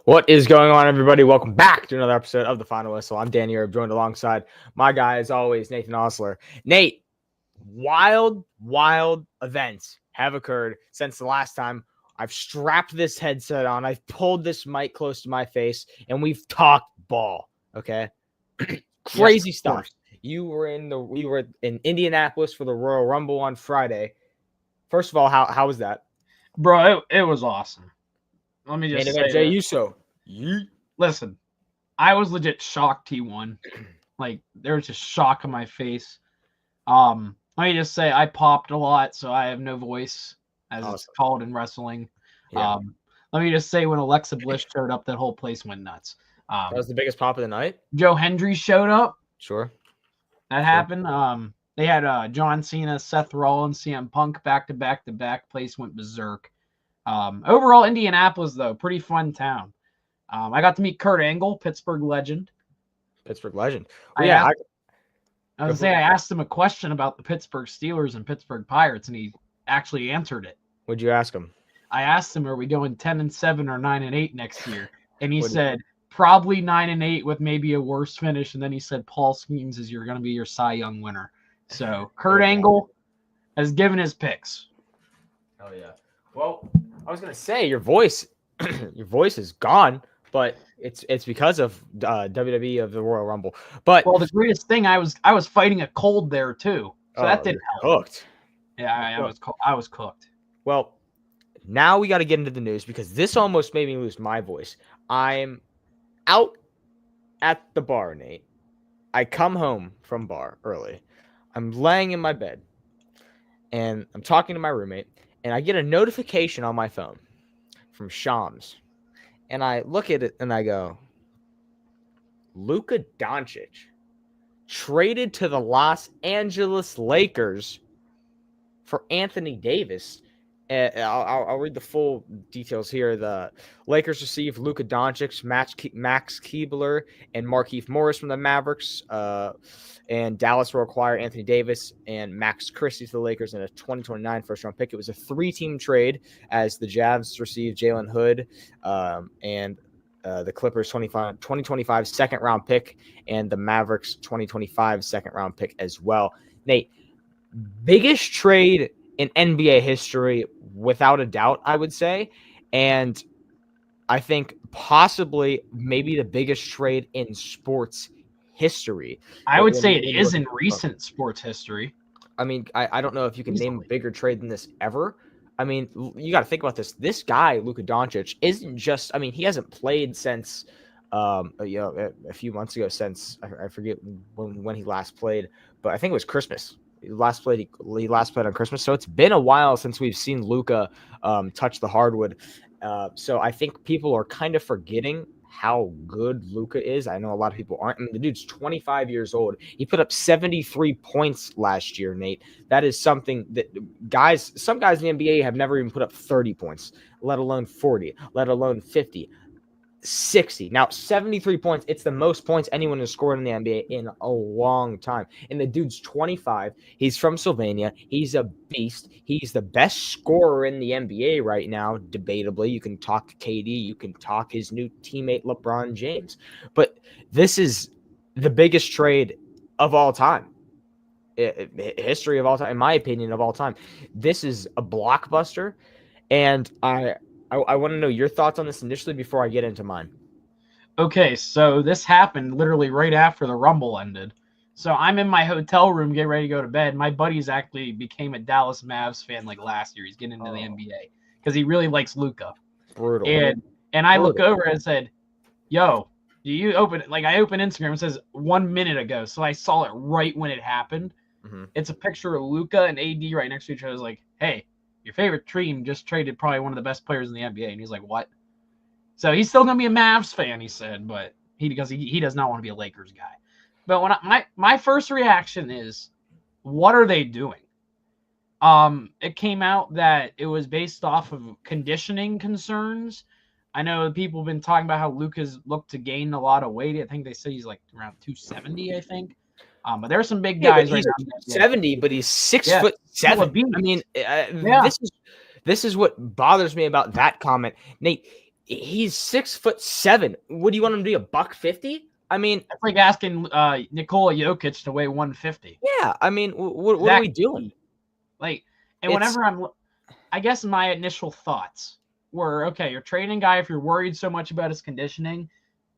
What is going on, everybody? Welcome back to another episode of The Final Whistle. I'm Danny Erb, joined alongside my guy, as always, Nathan Osler. Nate, wild events have occurred since the last time I've strapped this headset on. I've pulled this mic close to my face, and we've talked ball, okay? Crazy stuff. We were in Indianapolis for the Royal Rumble on Friday. First of all, how was that? Bro, it was awesome. Let me just say Jey Uso. Listen, I was legit shocked he won. Like, there was just shock on my face. Let me just say I popped a lot, so I have no voice, as it's called in wrestling. Yeah. Let me just say when Alexa Bliss showed up, that whole place went nuts. That was the biggest pop of the night. Joe Hendry showed up. Sure. That happened. They had John Cena, Seth Rollins, CM Punk back to back. Place went berserk. Overall, Indianapolis, though, pretty fun town. I got to meet Kurt Angle, Pittsburgh legend. Well, I asked him a question about the Pittsburgh Steelers and Pittsburgh Pirates, and he actually answered it. What'd you ask him? I asked him, are we going 10-7 or 9-8 next year? And he said, probably 9-8 with maybe a worse finish. And then he said, Paul Skeens is going to be your Cy Young winner. So Kurt Angle has given his picks. Oh, yeah. Well, I was going to say your voice is gone, but it's because of WWE of the Royal Rumble. But the greatest thing, I was fighting a cold there too, so that didn't help. Cooked. Yeah, I was cooked. Well, now we got to get into the news because this almost made me lose my voice. I'm out at the bar, Nate. I come home from bar early. I'm laying in my bed, and I'm talking to my roommate, and I get a notification on my phone from Shams. And I look at it and I go, Luka Doncic traded to the Los Angeles Lakers for Anthony Davis. I'll read the full details here. The Lakers received Luka Doncic, Max Keebler, and Markieff Morris from the Mavericks. And Dallas will acquire Anthony Davis and Max Christie to the Lakers in a 2029 first-round pick. It was a three-team trade as the Jazz received Jalen Hood and the Clippers 2025 second-round pick and the Mavericks 2025 second-round pick as well. Nate, biggest trade in NBA history, without a doubt, I would say. And I think possibly maybe the biggest trade in sports history. I would say it is in recent sports history. I mean, I don't know if you can name a bigger trade than this ever. I mean, you got to think about this. This guy, Luka Doncic, isn't just – I mean, he hasn't played since a few months ago since – I forget when he last played, but I think it was Christmas. He last played on Christmas, so it's been a while since we've seen Luka touch the hardwood. So I think people are kind of forgetting how good Luka is. I know a lot of people aren't. I mean, the dude's 25 years old. He put up 73 points last year, Nate. That is something that some guys in the NBA have never even put up 30 points, let alone 40, let alone 50. 60. Now, 73 points. It's the most points anyone has scored in the NBA in a long time. And the dude's 25. He's from Sylvania. He's a beast. He's the best scorer in the NBA right now, debatably. You can talk KD. You can talk his new teammate, LeBron James. But this is the biggest trade of all time. History of all time, in my opinion, of all time. This is a blockbuster. And I want to know your thoughts on this initially before I get into mine. Okay, so this happened literally right after the Rumble ended. So I'm in my hotel room getting ready to go to bed. My buddy's actually became a Dallas Mavs fan like last year. He's getting into the NBA because he really likes Luka. Brutal. And I look over and said, yo, do you open it? Like I open Instagram, it says 1 minute ago. So I saw it right when it happened. Mm-hmm. It's a picture of Luka and AD right next to each other. I was like, hey, your favorite team just traded probably one of the best players in the NBA. And he's like, what? So he's still going to be a Mavs fan, he said, but he does not want to be a Lakers guy. But when my first reaction is, what are they doing? It came out that it was based off of conditioning concerns. I know people have been talking about how Luka's looked to gain a lot of weight. I think they say he's like around 270, I think. But there's some big guys right now. 70, but he's 6'7". I mean, this is what bothers me about that comment, Nate. He's 6'7". What do you want him to be, $150? I mean, that's like asking Nikola Jokic to weigh 150. Yeah, I mean, what are we doing? Like, and whenever I guess my initial thoughts were, okay, you're trading a guy if you're worried so much about his conditioning.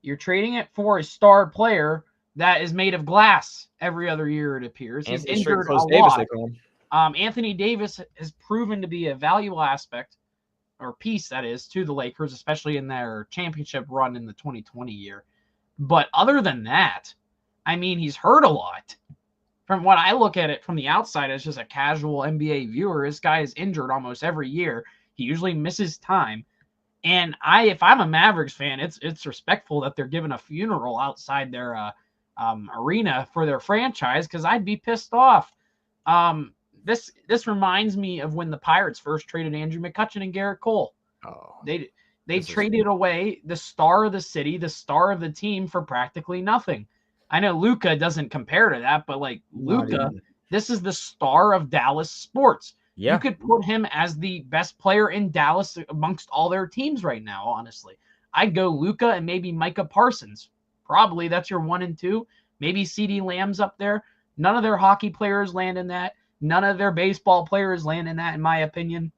You're trading it for a star player that is made of glass every other year, it appears. He's injured a lot. Anthony Davis has proven to be a valuable aspect, or piece, that is, to the Lakers, especially in their championship run in the 2020 year. But other than that, I mean, he's hurt a lot. From what I look at it from the outside as just a casual NBA viewer, this guy is injured almost every year. He usually misses time. And if I'm a Mavericks fan, it's respectful that they're giving a funeral outside their arena for their franchise, because I'd be pissed off. This reminds me of when the Pirates first traded Andrew McCutchen and Garrett Cole. Oh, they traded away the star of the city, the star of the team, for practically nothing. I know Luka doesn't compare to that, but like Luka, this is the star of Dallas sports. Yeah. You could put him as the best player in Dallas amongst all their teams right now, honestly. I'd go Luka and maybe Micah Parsons. Probably that's your 1 and 2. Maybe CeeDee Lamb's up there. None of their hockey players land in that. None of their baseball players land in that, in my opinion.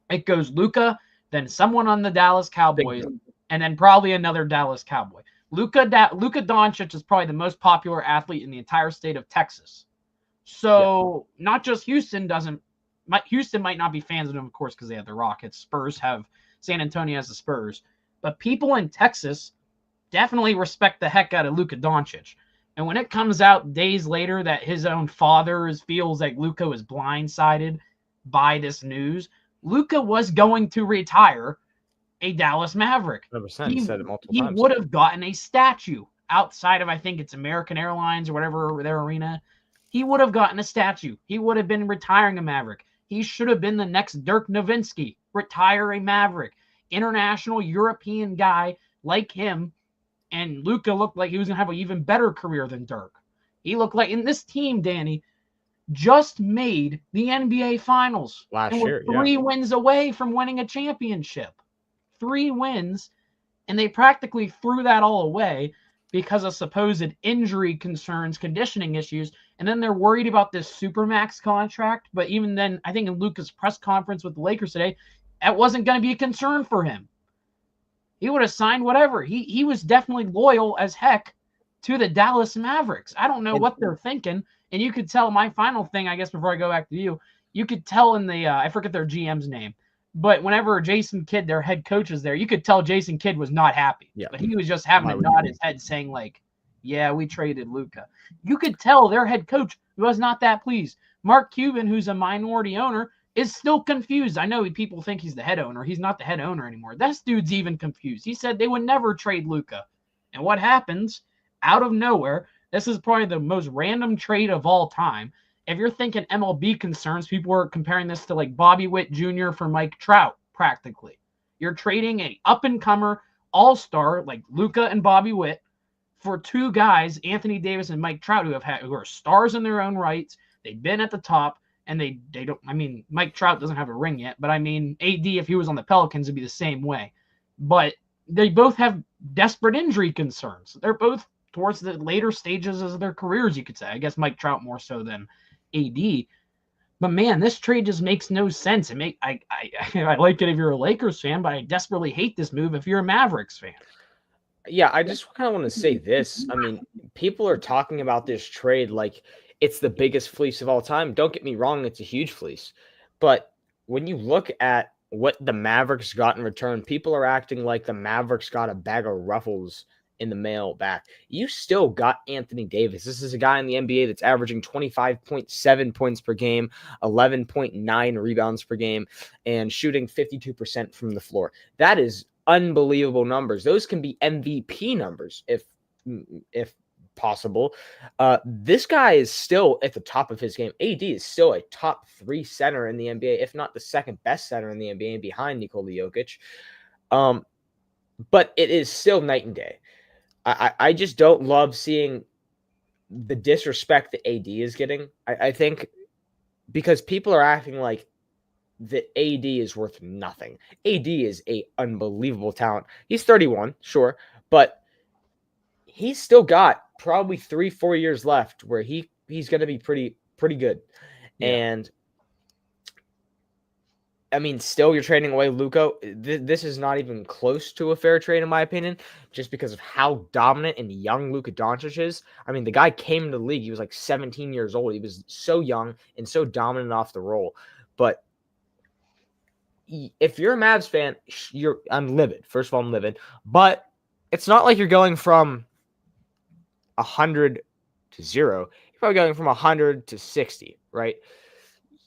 It goes Luka, then someone on the Dallas Cowboys, and then probably another Dallas Cowboy. Luka Doncic is probably the most popular athlete in the entire state of Texas. So not just Houston might not be fans of him, of course, because they have the Rockets. Spurs have San Antonio as the Spurs. But people in Texas definitely respect the heck out of Luka Doncic. And when it comes out days later that his own father feels like Luka was blindsided by this news, Luka was going to retire a Dallas Maverick. 100%. He said it multiple times. He would have gotten a statue outside of, I think it's American Airlines or whatever, their arena. He would have gotten a statue. He would have been retiring a Maverick. He should have been the next Dirk Nowitzki, retire a Maverick. International European guy like him. And Luka looked like he was going to have an even better career than Dirk. He looked like, in this team, Danny, just made the NBA Finals. Last year, 3 wins away from winning a championship. 3 wins, and they practically threw that all away because of supposed injury concerns, conditioning issues, and then they're worried about this Supermax contract. But even then, I think in Luka's press conference with the Lakers today, that wasn't going to be a concern for him. He would have signed whatever. He was definitely loyal as heck to the Dallas Mavericks. I don't know what they're thinking. And you could tell, my final thing, I guess, before I go back to you could tell in the, I forget their GM's name, but whenever Jason Kidd, their head coach, was there, you could tell Jason Kidd was not happy. Yeah. But he was just having to nod his head saying, like, yeah, we traded Luka. You could tell their head coach was not that pleased. Mark Cuban, who's a minority owner, is still confused. I know people think he's the head owner. He's not the head owner anymore. This dude's even confused. He said they would never trade Luka. And what happens out of nowhere, this is probably the most random trade of all time. If you're thinking MLB concerns, people are comparing this to like Bobby Witt Jr. for Mike Trout, practically. You're trading a up-and-comer all-star like Luka and Bobby Witt for 2 guys, Anthony Davis and Mike Trout, who are stars in their own rights. They've been at the top. And they don't, I mean, Mike Trout doesn't have a ring yet, but I mean, AD, if he was on the Pelicans, would be the same way. But they both have desperate injury concerns. They're both towards the later stages of their careers, you could say. I guess Mike Trout more so than AD. But man, this trade just makes no sense. I like it if you're a Lakers fan, but I desperately hate this move if you're a Mavericks fan. Yeah, I just kind of want to say this. I mean, people are talking about this trade like it's the biggest fleece of all time. Don't get me wrong, it's a huge fleece. But when you look at what the Mavericks got in return, people are acting like the Mavericks got a bag of Ruffles in the mail back. You still got Anthony Davis. This is a guy in the NBA that's averaging 25.7 points per game, 11.9 rebounds per game, and shooting 52% from the floor. That is unbelievable numbers. Those can be MVP numbers if possible. This guy is still at the top of his game. AD is still a top 3 center in the NBA, if not the second best center in the NBA behind Nikola Jokic. But it is still night and day. I just don't love seeing the disrespect that AD is getting. I think because people are acting like that AD is worth nothing. AD is a unbelievable talent. He's 31, sure, but he's still got probably 3-4 years left where he's going to be pretty good. Yeah. And I mean, still you're trading away Luka. This is not even close to a fair trade in my opinion, just because of how dominant and young Luka Doncic is. I mean, the guy came into the league, he was like 17 years old. He was so young and so dominant off the roll. But if you're a Mavs fan, I'm livid. First of all, I'm livid. But it's not like you're going from 100 to 0. You're probably going from 100 to 60, right?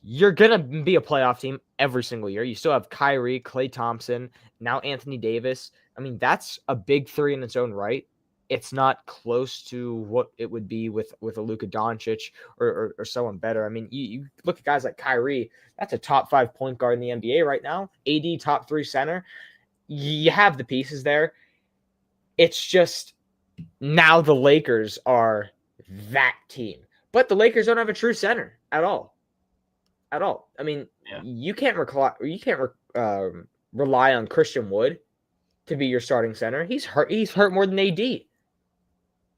You're going to be a playoff team every single year. You still have Kyrie, Klay Thompson, now Anthony Davis. I mean, that's a big three in its own right. It's not close to what it would be with a Luka Doncic or someone better. I mean, you look at guys like Kyrie, that's a top 5 point guard in the NBA right now. AD, top 3 center. You have the pieces there. It's just now the Lakers are that team. But the Lakers don't have a true center at all. I mean, you can't rely on Christian Wood to be your starting center. He's hurt more than AD.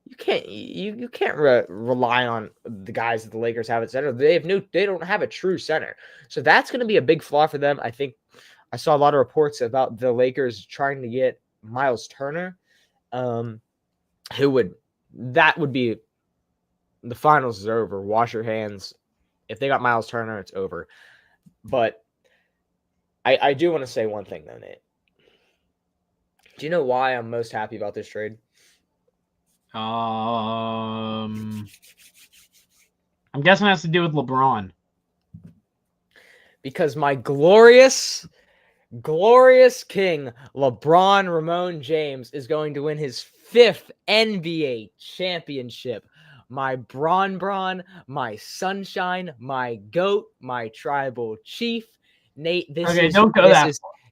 You can't rely on the guys that the Lakers have at center. They don't have a true center. So that's going to be a big flaw for them. I think I saw a lot of reports about the Lakers trying to get Miles Turner, that would be the finals is over. Wash your hands. If they got Miles Turner, it's over. But I do want to say one thing though, Nate. Do you know why I'm most happy about this trade? I'm guessing it has to do with LeBron. Because my glorious king, LeBron Ramon James, is going to win his 5th NBA championship. My Bron, my sunshine, my goat, my tribal chief. Nate,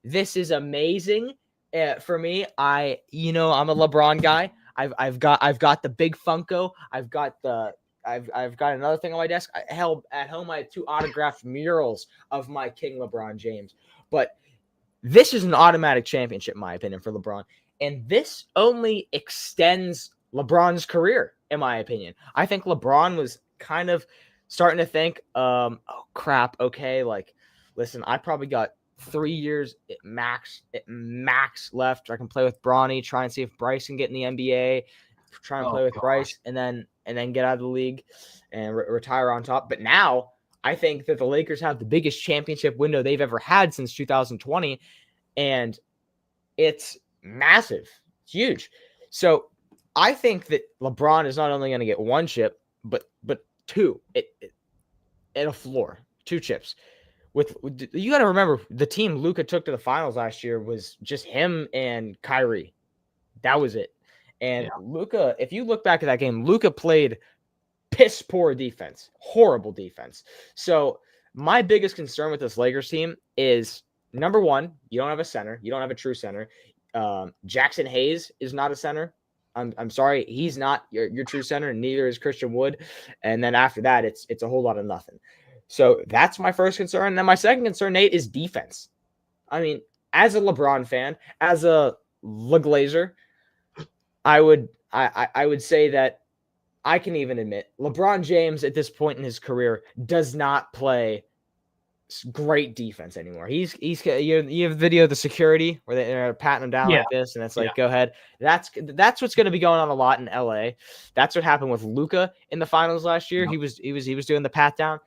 this is amazing for me. I'm a LeBron guy. I've got the big Funko. I've got another thing on my desk. At home I have 2 autographed murals of my King LeBron James. But this is an automatic championship, in my opinion, for LeBron. And this only extends LeBron's career, in my opinion. I think LeBron was kind of starting to think, oh crap, okay, like, listen, I probably got 3 years at max left. I can play with Bronny, try and see if Bryce can get in the NBA, try and play with Bryce, and then get out of the league and retire on top. But now I think that the Lakers have the biggest championship window they've ever had since 2020, and it's massive. It's huge. So I think that LeBron is not only going to get 1 chip, but 2 at a floor, 2 chips. You got to remember, the team Luka took to the finals last year was just him and Kyrie. That was it. And Luka, if you look back at that game, Luka played piss poor defense, horrible defense. So my biggest concern with this Lakers team is, number one, you don't have a center. You don't have a true center. Jackson Hayes is not a center. I'm sorry, he's not your true center, and neither is Christian Wood. And then after that, it's a whole lot of nothing. So that's my first concern. And then my second concern, Nate, is defense. I mean, as a LeBron fan, as a LeGlazer, I would say that I can even admit LeBron James at this point in his career does not play great defense anymore. You have a video of the security where they're patting him down like this, and it's like, go ahead. That's what's going to be going on a lot in LA. That's what happened with Luka in the finals last year. He was doing the pat down.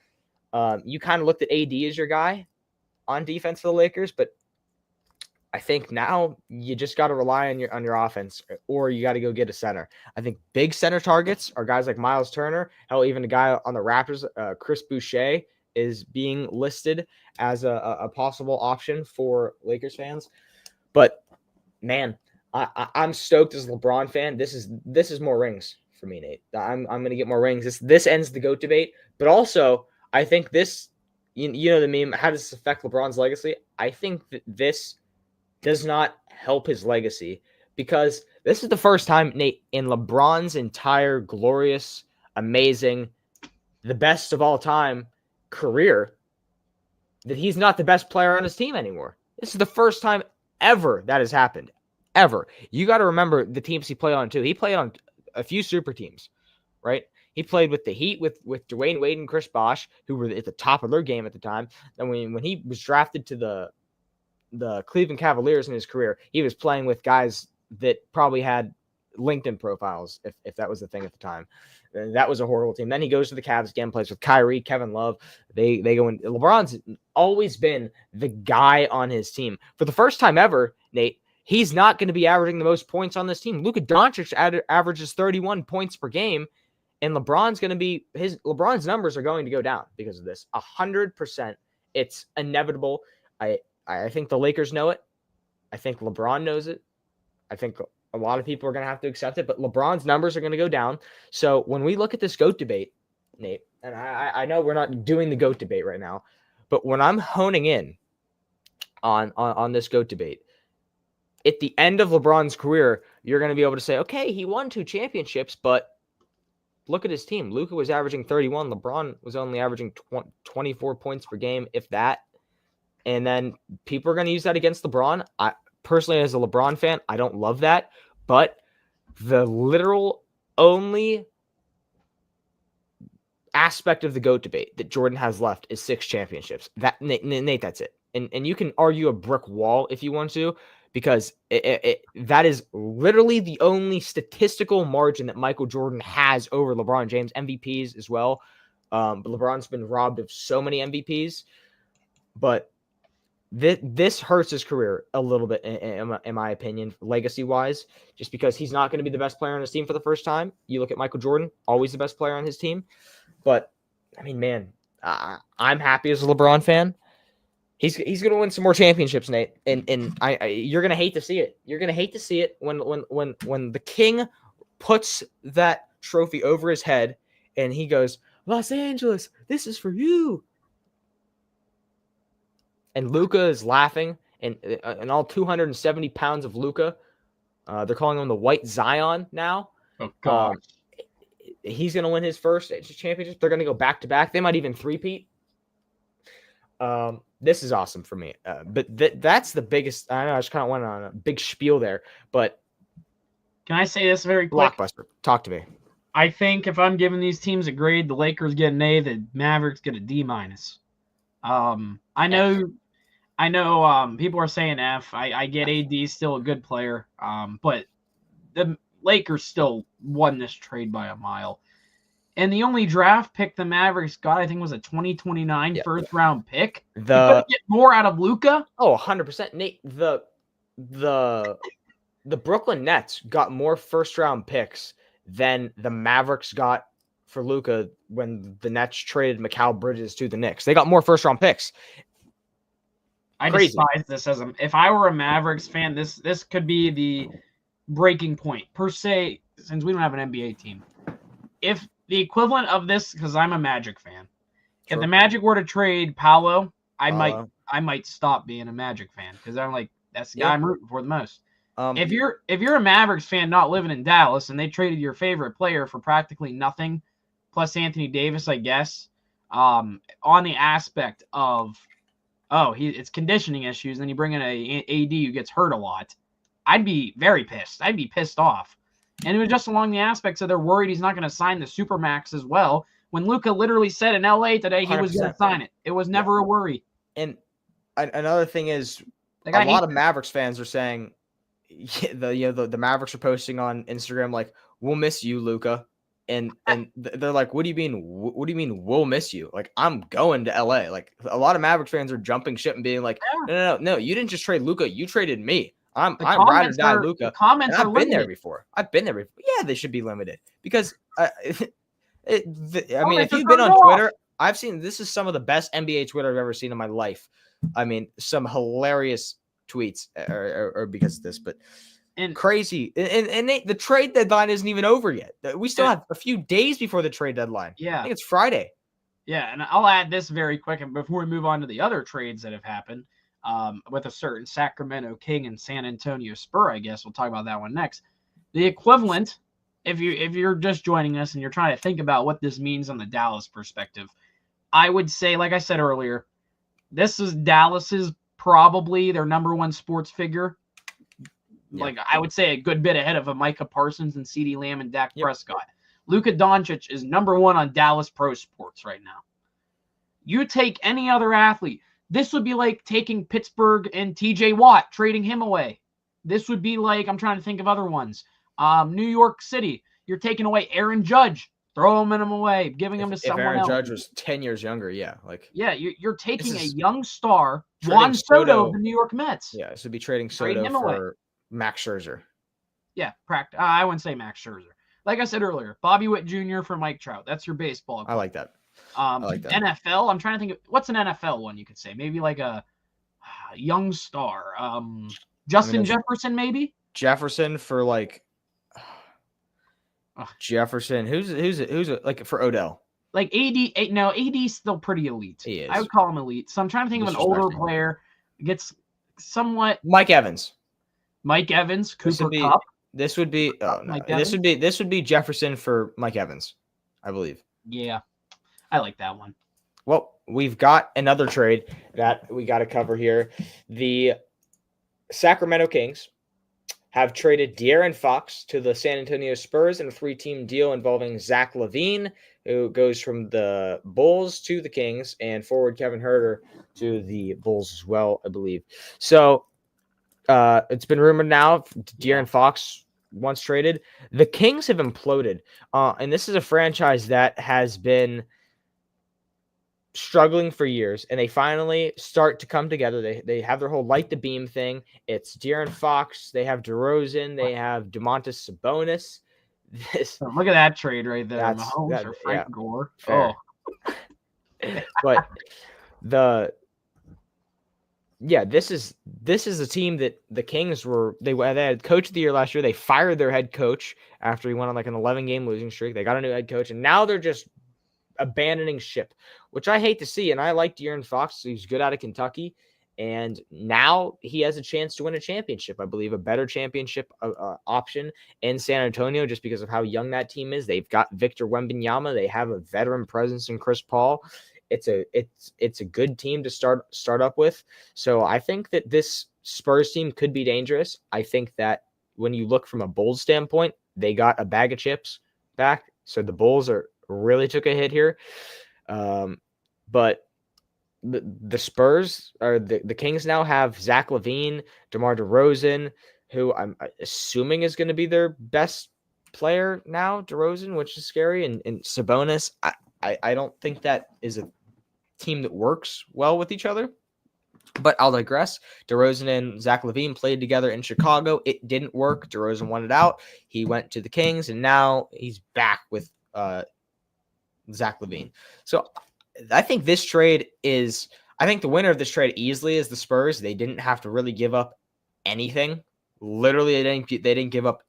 You kind of looked at AD as your guy on defense for the Lakers, but I think now you just got to rely on your offense, or you got to go get a center. I think big center targets are guys like Miles Turner. Hell, even a guy on the Raptors, Chris Boucher, is being listed as a possible option for Lakers fans. But man, I'm stoked as a LeBron fan. This is more rings for me, Nate. I'm going to get more rings. This ends the GOAT debate, but also I think this, you know the meme, how does this affect LeBron's legacy? I think that this does not help his legacy, because this is the first time, Nate, in LeBron's entire glorious, amazing, the best of all time career, that he's not the best player on his team anymore. This is the first time ever that has happened. Ever. You got to remember the teams he played on, too. He played on a few super teams, right? He played with the Heat with Dwayne Wade and Chris Bosh, who were at the top of their game at the time. And when he was drafted to the Cleveland Cavaliers in his career, he was playing with guys that probably had LinkedIn profiles, if that was the thing at the time. That was a horrible team. Then he goes to the Cavs again, plays with Kyrie, Kevin Love. They go in. LeBron's always been the guy on his team. For the first time ever, Nate, he's not going to be averaging the most points on this team. Luka Doncic averages 31 points per game, and LeBron's numbers are going to go down because of this. 100%. It's inevitable. I think the Lakers know it. I think LeBron knows it. I think a lot of people are going to have to accept it, but LeBron's numbers are going to go down. So when we look at this GOAT debate, Nate, and I know we're not doing the GOAT debate right now, but when I'm honing in on this GOAT debate, at the end of LeBron's career, you're going to be able to say, okay, he won 2 championships, but look at his team. Luka was averaging 31. LeBron was only averaging 24 points per game, if that. And then people are going to use that against LeBron. I personally, as a LeBron fan, I don't love that. But the literal only aspect of the GOAT debate that Jordan has left is 6 championships. That Nate, that's it. And you can argue a brick wall if you want to, because that is literally the only statistical margin that Michael Jordan has over LeBron James. MVPs as well. But LeBron's been robbed of so many MVPs. But this hurts his career a little bit, in my opinion, legacy-wise, just because he's not going to be the best player on his team for the first time. You look at Michael Jordan, always the best player on his team. But, I mean, man, I'm happy as a LeBron fan. He's going to win some more championships, Nate, and you're going to hate to see it. You're going to hate to see it when the king puts that trophy over his head and he goes, Los Angeles, this is for you. And Luka is laughing, and all 270 pounds of Luka. They're calling him the White Zion now. Oh, God. He's going to win his first championship. They're going to go back-to-back. They might even three-peat. This is awesome for me. But that's the biggest – I know I just kind of went on a big spiel there. But can I say this very quick? Blockbuster. Talk to me. I think if I'm giving these teams a grade, the Lakers get an A, the Mavericks get a D-. I know people are saying F. I get AD still a good player, but the Lakers still won this trade by a mile. And the only draft pick the Mavericks got, I think, was a 2029 first-round pick. You couldn't get more out of Luka? Oh, 100%. Nate, the Brooklyn Nets got more first-round picks than the Mavericks got for Luka when the Nets traded Mikal Bridges to the Knicks. They got more first-round picks. I despise this if I were a Mavericks fan, this could be the breaking point per se, since we don't have an NBA team. If the equivalent of this, because I'm a Magic fan, if the Magic were to trade Paolo, I might stop being a Magic fan because I'm like, that's the guy I'm rooting for the most. If you're a Mavericks fan not living in Dallas and they traded your favorite player for practically nothing, plus Anthony Davis, I guess, on the aspect of it's conditioning issues, and you bring in a AD who gets hurt a lot, I'd be very pissed. I'd be pissed off. And it was just along the aspects of they're worried he's not going to sign the Supermax as well, when Luka literally said in LA today he was going to sign it. It was never a worry. And another thing is, a lot of Mavericks fans are saying, the Mavericks are posting on Instagram like, "We'll miss you, Luka." And they're like, what do you mean? What do you mean we'll miss you? Like, I'm going to LA. Like, a lot of Mavericks fans are jumping ship and being like, no, you didn't just trade Luka. You traded me. I'm ride or die Luka. I've been there before. Yeah, they should be limited because if you've been on Twitter, I've seen this is some of the best NBA Twitter I've ever seen in my life. I mean, some hilarious tweets or because of this, but. And crazy. And the trade deadline isn't even over yet. We still have a few days before the trade deadline. Yeah. I think it's Friday. Yeah, and I'll add this very quick, and before we move on to the other trades that have happened, with a certain Sacramento King and San Antonio Spur, I guess. We'll talk about that one next. The equivalent, if you're just joining us and you're trying to think about what this means on the Dallas perspective, I would say, like I said earlier, this is Dallas's probably their number one sports figure. Yeah. Like I would say a good bit ahead of a Micah Parsons and CeeDee Lamb and Dak Prescott. Luka Doncic is number one on Dallas Pro Sports right now. You take any other athlete, this would be like taking Pittsburgh and TJ Watt, trading him away. This would be like, I'm trying to think of other ones. New York City, you're taking away Aaron Judge, throwing him away, giving him to someone else. If Aaron Judge was 10 years younger, you're taking a young star, Juan Soto of the New York Mets. Yeah, this would be trading Soto for Max Scherzer. Yeah, I wouldn't say Max Scherzer. Like I said earlier, Bobby Witt Jr. for Mike Trout. That's your baseball club. I like that. NFL, I'm trying to think of what's an NFL one you could say. Maybe like a young star. Justin Jefferson, maybe? Jefferson for like Jefferson. Who's like for Odell? Like AD. No, AD's still pretty elite. He is. I would call him elite. So I'm trying to think of an older player. Gets somewhat. Mike Evans. Cooper Kupp. This would be this would be Jefferson for Mike Evans, I believe. Yeah, I like that one. Well, we've got another trade that we got to cover here. The Sacramento Kings have traded De'Aaron Fox to the San Antonio Spurs in a 3-team deal involving Zach LaVine, who goes from the Bulls to the Kings, and forward Kevin Huerter to the Bulls as well, I believe. So it's been rumored now De'Aaron Fox once traded. The Kings have imploded, and this is a franchise that has been struggling for years, and they finally start to come together. They have their whole light the beam thing. It's De'Aaron Fox. They have DeRozan. They have Domantas Sabonis. Look at that trade right there. Mahomes or Frank Gore. Fair. Oh, but this is a team that the Kings they had coach of the year last year. They fired their head coach after he went on like an 11-game losing streak. They got a new head coach, and now they're just abandoning ship, which I hate to see. And I like De'Aaron Fox. He's good out of Kentucky, and now he has a chance to win a championship. I believe a better championship option in San Antonio, just because of how young that team is. They've got Victor Wembanyama. They have a veteran presence in Chris Paul. It's a good team to start up with. So I think that this Spurs team could be dangerous. I think that when you look from a Bulls standpoint, they got a bag of chips back. So the Bulls really took a hit here. But the Spurs or the Kings now have Zach LaVine, DeMar DeRozan, who I'm assuming is going to be their best player now, DeRozan, which is scary. And Sabonis, I don't think that is a team that works well with each other, but I'll digress. DeRozan and Zach LaVine played together in Chicago. It didn't work. DeRozan wanted out. He went to the Kings, and now he's back with Zach LaVine. So I think this trade I think the winner of this trade easily is the Spurs. They didn't have to really give up anything. Literally, they didn't give up.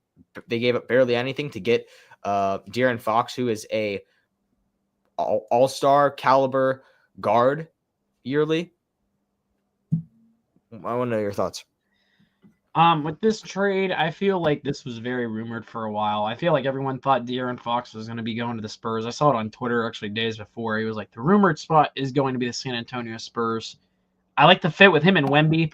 They gave up barely anything to get De'Aaron Fox, who is a all-star caliber guard yearly. I want to know your thoughts. With this trade, I feel like this was very rumored for a while. I feel like everyone thought De'Aaron Fox was going to be going to the Spurs. I saw it on Twitter actually days before. He was like, the rumored spot is going to be the San Antonio Spurs. I like the fit with him and Wemby.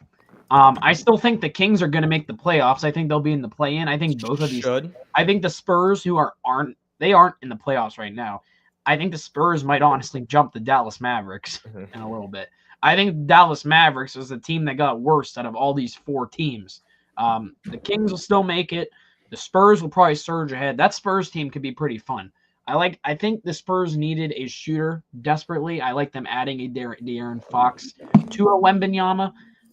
I still think the Kings are going to make the playoffs. I think they'll be in the play-in. I think both of these should. I think the Spurs, who aren't in the playoffs right now. I think the Spurs might honestly jump the Dallas Mavericks in a little bit. I think Dallas Mavericks is the team that got worst out of all these 4 teams. The Kings will still make it. The Spurs will probably surge ahead. That Spurs team could be pretty fun. I think the Spurs needed a shooter desperately. I like them adding a De'Aaron Fox to a Wembanyama.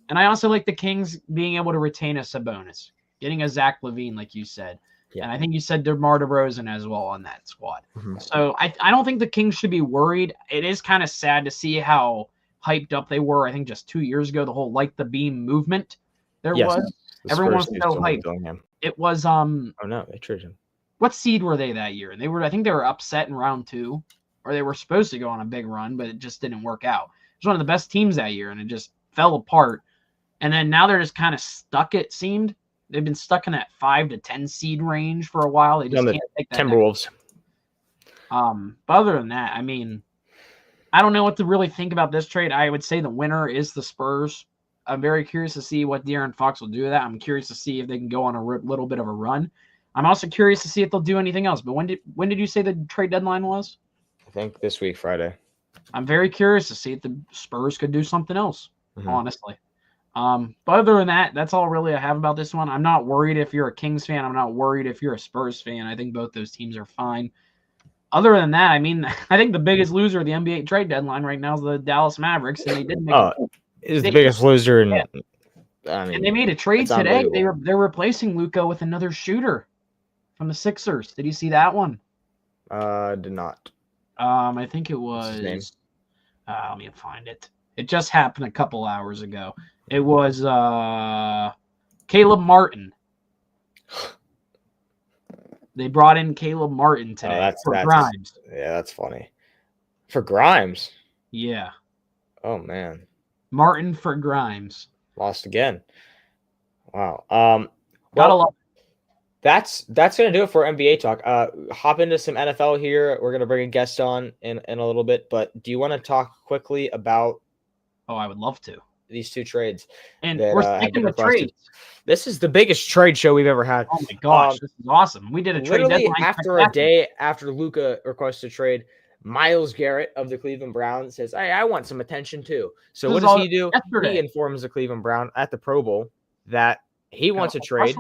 And I also like the Kings being able to retain a Sabonis, getting a Zach LaVine, like you said. Yeah. And I think you said DeMar DeRozan as well on that squad. Mm-hmm. So I don't think the Kings should be worried. It is kind of sad to see how hyped up they were. I think just 2 years ago, the whole light the beam movement was. Everyone was so hyped. It was oh no, they traded him. What seed were they that year? I think they were upset in round 2, or they were supposed to go on a big run, but it just didn't work out. It was one of the best teams that year, and it just fell apart. And then now they're just kind of stuck. It seemed they've been stuck in that 5 to 10 seed range for a while. They just can't take that. Timberwolves. But other than that, I mean, I don't know what to really think about this trade. I would say the winner is the Spurs. I'm very curious to see what De'Aaron Fox will do with that. I'm curious to see if they can go on a little bit of a run. I'm also curious to see if they'll do anything else. But when did you say the trade deadline was? I think this week, Friday. I'm very curious to see if the Spurs could do something else, honestly. But other than that, that's all really I have about this one. I'm not worried if you're a Kings fan. I'm not worried if you're a Spurs fan. I think both those teams are fine. Other than that, I mean, I think the biggest loser of the NBA trade deadline right now is the Dallas Mavericks, and they did make. Is the biggest loser, I mean, and they made a trade today. They're replacing Luka with another shooter from the Sixers. Did you see that one? Did not. I think it was. Let me find it. It just happened a couple hours ago. It was Caleb Martin. They brought in Caleb Martin today for Grimes. Yeah, that's funny. For Grimes? Yeah. Oh, man. Martin for Grimes. Lost again. Wow. Gotta love it. That's going to do it for NBA talk. Hop into some NFL here. We're going to bring a guest on in a little bit. But do you want to talk quickly about I would love to. These two trades? And we're sticking with trades. This is the biggest trade show we've ever had. Oh my gosh, this is awesome. We did a trade deadline after a day after Luka requested a trade. Myles Garrett of the Cleveland Browns says, I want some attention too. So what does he do? Yesterday. He informs the Cleveland Browns at the Pro Bowl that he wants a trade.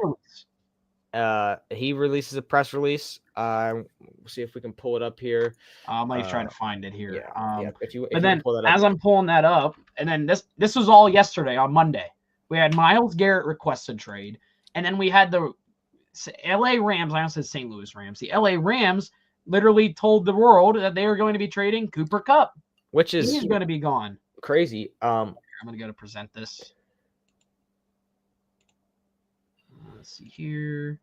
He releases a press release. We'll see if we can pull it up here. I'm trying to find it here. Yeah. If you pull that up. As I'm pulling that up, and then this was all yesterday on Monday. We had Myles Garrett request a trade, and then we had the LA Rams. I almost said St. Louis Rams. The LA Rams literally told the world that they were going to be trading Cooper Kupp, which is he's going to be gone. Crazy. I'm going to go to present this. Let's see here.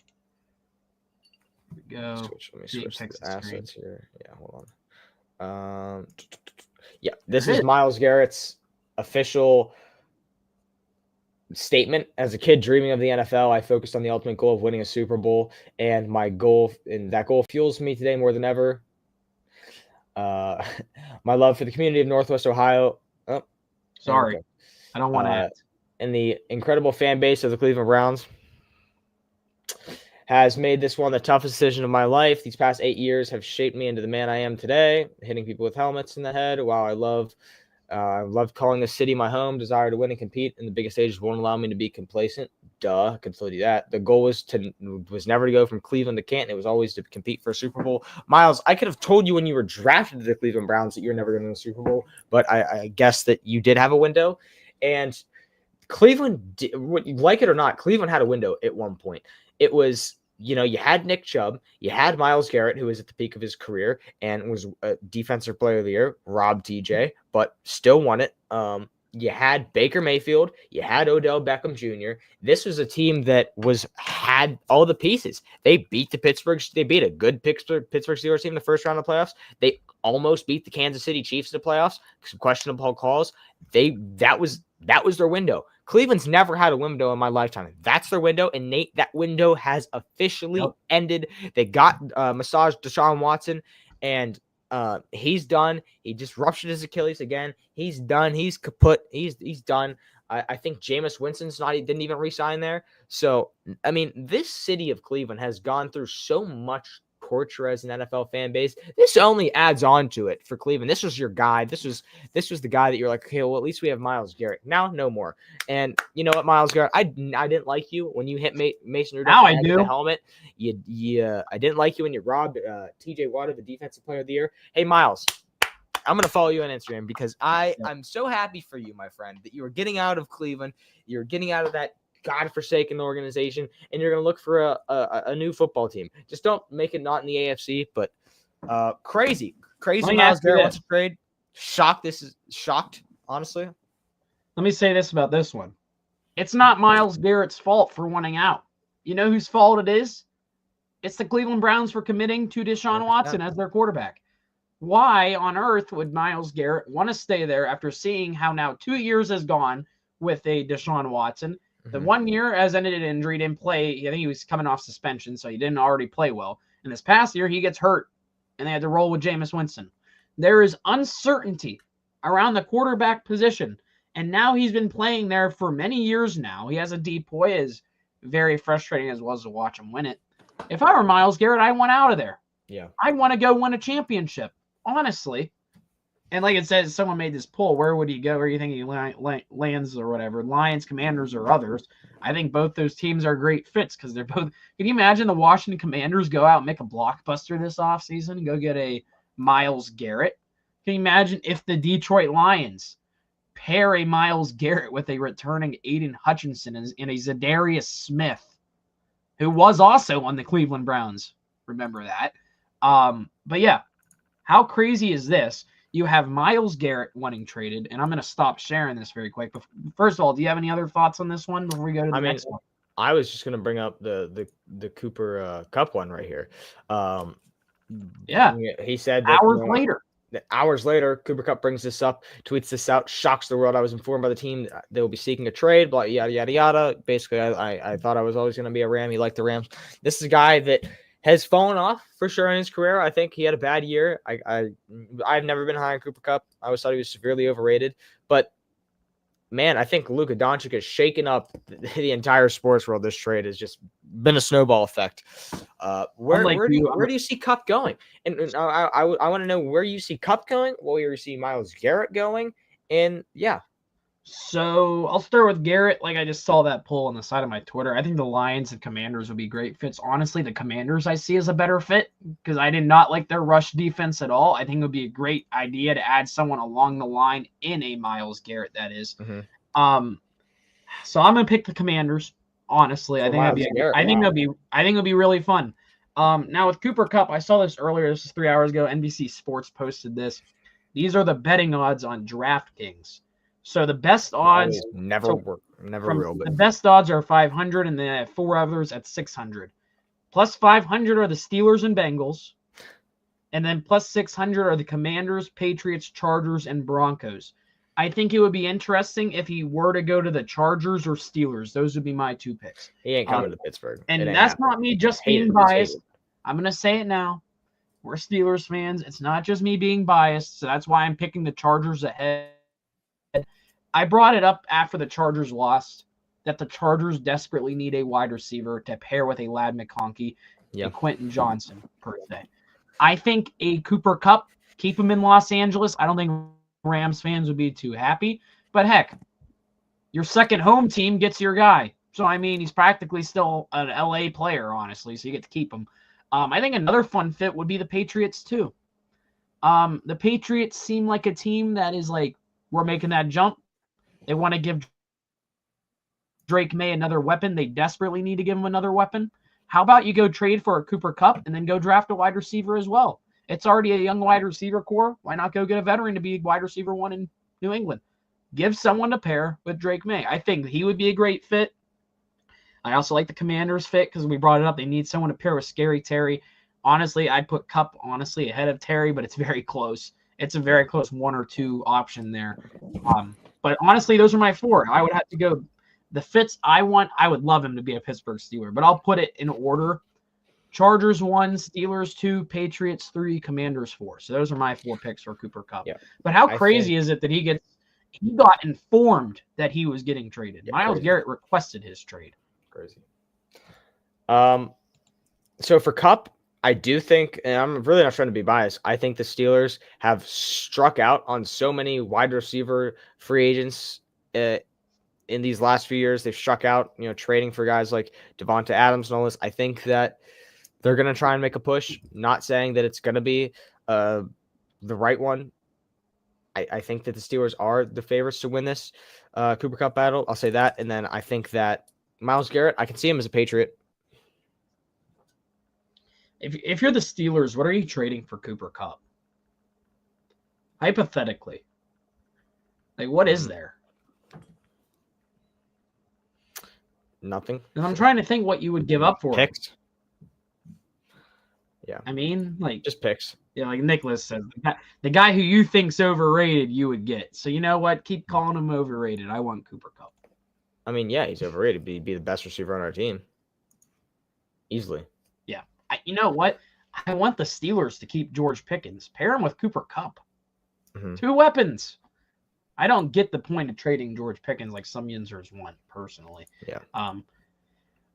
Here we go. Let me switch the assets here. Yeah, hold on. Yeah, this is Myles Garrett's official statement. As a kid dreaming of the NFL, I focused on the ultimate goal of winning a Super Bowl, and that goal fuels me today more than ever. My love for the community of Northwest Ohio. Oh, sorry, I don't want to add. And the incredible fan base of the Cleveland Browns has made this one the toughest decision of my life. These past 8 years have shaped me into the man I am today, hitting people with helmets in the head. While I love calling the city my home, desire to win and compete, and the biggest stages won't allow me to be complacent. I can tell you that. The goal was never to go from Cleveland to Canton. It was always to compete for a Super Bowl. Myles, I could have told you when you were drafted to the Cleveland Browns that you're never going to win a Super Bowl, but I guess that you did have a window. And Cleveland, like it or not, Cleveland had a window at one point. It was, you had Nick Chubb, you had Myles Garrett, who was at the peak of his career and was a defensive player of the year, robbed TJ, but still won it. You had Baker Mayfield, you had Odell Beckham Jr. This was a team that had all the pieces. They beat a good Pittsburgh Steelers team in the first round of the playoffs. They almost beat the Kansas City Chiefs in the playoffs. Some questionable calls. That was their window. Cleveland's never had a window in my lifetime. That's their window, and that window has officially ended. They got massaged Deshaun Watson, and he's done. He just ruptured his Achilles again. He's done. He's kaput. He's done. I think Jameis Winston's didn't even re-sign there. So, I mean, this city of Cleveland has gone through so much torture as an NFL fan base. This only adds on to it for Cleveland. This was your guy. This was the guy that you're like, okay, well, at least we have Myles Garrett. Now, no more. And you know what, Myles Garrett, I didn't like you when you hit Mason Rudolph. Now I do. The helmet. I didn't like you when you robbed TJ Watt of the Defensive Player of the Year. Hey, Myles, I'm going to follow you on Instagram because I'm so happy for you, my friend, that you are getting out of Cleveland. You're getting out of that godforsaken organization, and you're going to look for a new football team. Just don't make it not in the AFC, but crazy Myles Garrett wants to trade. Shocked, honestly. Let me say this about this one. It's not Myles Garrett's fault for wanting out. You know whose fault it is? It's the Cleveland Browns for committing to Deshaun Watson as their quarterback. Why on earth would Myles Garrett want to stay there after seeing how now 2 years has gone with a Deshaun Watson? The 1 year has ended in injury, didn't play. I think he was coming off suspension, so he didn't already play well. And this past year, he gets hurt, and they had to roll with Jameis Winston. There is uncertainty around the quarterback position. And now he's been playing there for many years now. He has a depoy. Is very frustrating as well as to watch him win it. If I were Myles Garrett, I want out of there. Yeah. I want to go win a championship, honestly. And like it says, someone made this poll. Where would he go? Where do you think he lands or whatever? Lions, Commanders, or others? I think both those teams are great fits because they're both. Can you imagine the Washington Commanders go out and make a blockbuster this offseason and go get a Myles Garrett? Can you imagine if the Detroit Lions pair a Myles Garrett with a returning Aiden Hutchinson and a Zadarius Smith, who was also on the Cleveland Browns? Remember that. But yeah, how crazy is this? You have Myles Garrett wanting traded, and I'm going to stop sharing this very quick. But first of all, do you have any other thoughts on this one before we go to the next one? I was just going to bring up the Cooper Kupp one right here. Yeah, he said that, hours later, Cooper Kupp brings this up, tweets this out, shocks the world. I was informed by the team they will be seeking a trade, blah, yada, yada, yada. Basically, I thought I was always going to be a Ram. He liked the Rams. This is a guy that has fallen off for sure in his career. I think he had a bad year. I've never been high on Cooper Kupp. I always thought he was severely overrated. But, man, I think Luka Doncic has shaken up the entire sports world. This trade has just been a snowball effect. Where do you see Kupp going? And I want to know where you see Kupp going, where you see Myles Garrett going, and yeah. So I'll start with Garrett. Like I just saw that poll on the side of my Twitter. I think the Lions and Commanders would be great fits. Honestly, the Commanders I see as a better fit because I did not like their rush defense at all. I think it would be a great idea to add someone along the line in a Myles Garrett, that is. Mm-hmm. So I'm gonna pick the Commanders. Honestly, I think it'll be really fun. Now with Cooper Kupp, I saw this earlier. This is 3 hours ago. NBC Sports posted this. These are the betting odds on DraftKings. So the best odds never real. But the best odds are 500, and then I have 4 others at 600. Plus 500 are the Steelers and Bengals, and then plus 600 are the Commanders, Patriots, Chargers, and Broncos. I think it would be interesting if he were to go to the Chargers or Steelers. Those would be my 2 picks. He ain't coming to Pittsburgh. And that's not me just being biased. I'm going to say it now. We're Steelers fans. It's not just me being biased, so that's why I'm picking the Chargers ahead. I brought it up after the Chargers lost that the Chargers desperately need a wide receiver to pair with a Ladd McConkey and Quentin Johnson per se. I think a Cooper Kupp, keep him in Los Angeles. I don't think Rams fans would be too happy. But heck, your second home team gets your guy. So, I mean, he's practically still an LA player, honestly, so you get to keep him. I think another fun fit would be the Patriots, too. The Patriots seem like a team that is like, we're making that jump. They want to give Drake May another weapon. They desperately need to give him another weapon. How about you go trade for a Cooper Kupp and then go draft a wide receiver as well? It's already a young wide receiver core. Why not go get a veteran to be wide receiver 1 in New England? Give someone to pair with Drake May. I think he would be a great fit. I also like the Commanders fit because we brought it up. They need someone to pair with Scary Terry. Honestly, I'd put Kupp ahead of Terry, but it's very close. It's a very close 1 or 2 option there. But honestly, those are my 4. I would have to go the fits I want. I would love him to be a Pittsburgh Steeler, but I'll put it in order. Chargers 1, Steelers 2, Patriots 3, Commanders 4. So those are my 4 picks for Cooper Kupp. Yeah. But how crazy is it that he got informed that he was getting traded? Yeah, Myles Garrett requested his trade. Crazy. So for Kupp, I do think, and I'm really not trying to be biased, I think the Steelers have struck out on so many wide receiver free agents in these last few years. They've struck out, trading for guys like Devonta Adams and all this. I think that they're going to try and make a push, not saying that it's going to be the right one. I think that the Steelers are the favorites to win this Cooper Kupp battle. I'll say that. And then I think that Myles Garrett, I can see him as a Patriot. If you're the Steelers, what are you trading for Cooper Kupp? Hypothetically. Like, what is there? Nothing. And I'm trying to think what you would give up for picks. Yeah. I mean, like, just picks. Yeah, like Nicholas says, the guy who you think's overrated, you would get. So you know what? Keep calling him overrated. I want Cooper Kupp. I mean, yeah, he's overrated. He'd be the best receiver on our team. Easily. Yeah. You know what? I want the Steelers to keep George Pickens. Pair him with Cooper Kupp. 2 weapons. I don't get the point of trading George Pickens like some Yinzers want, personally. Yeah.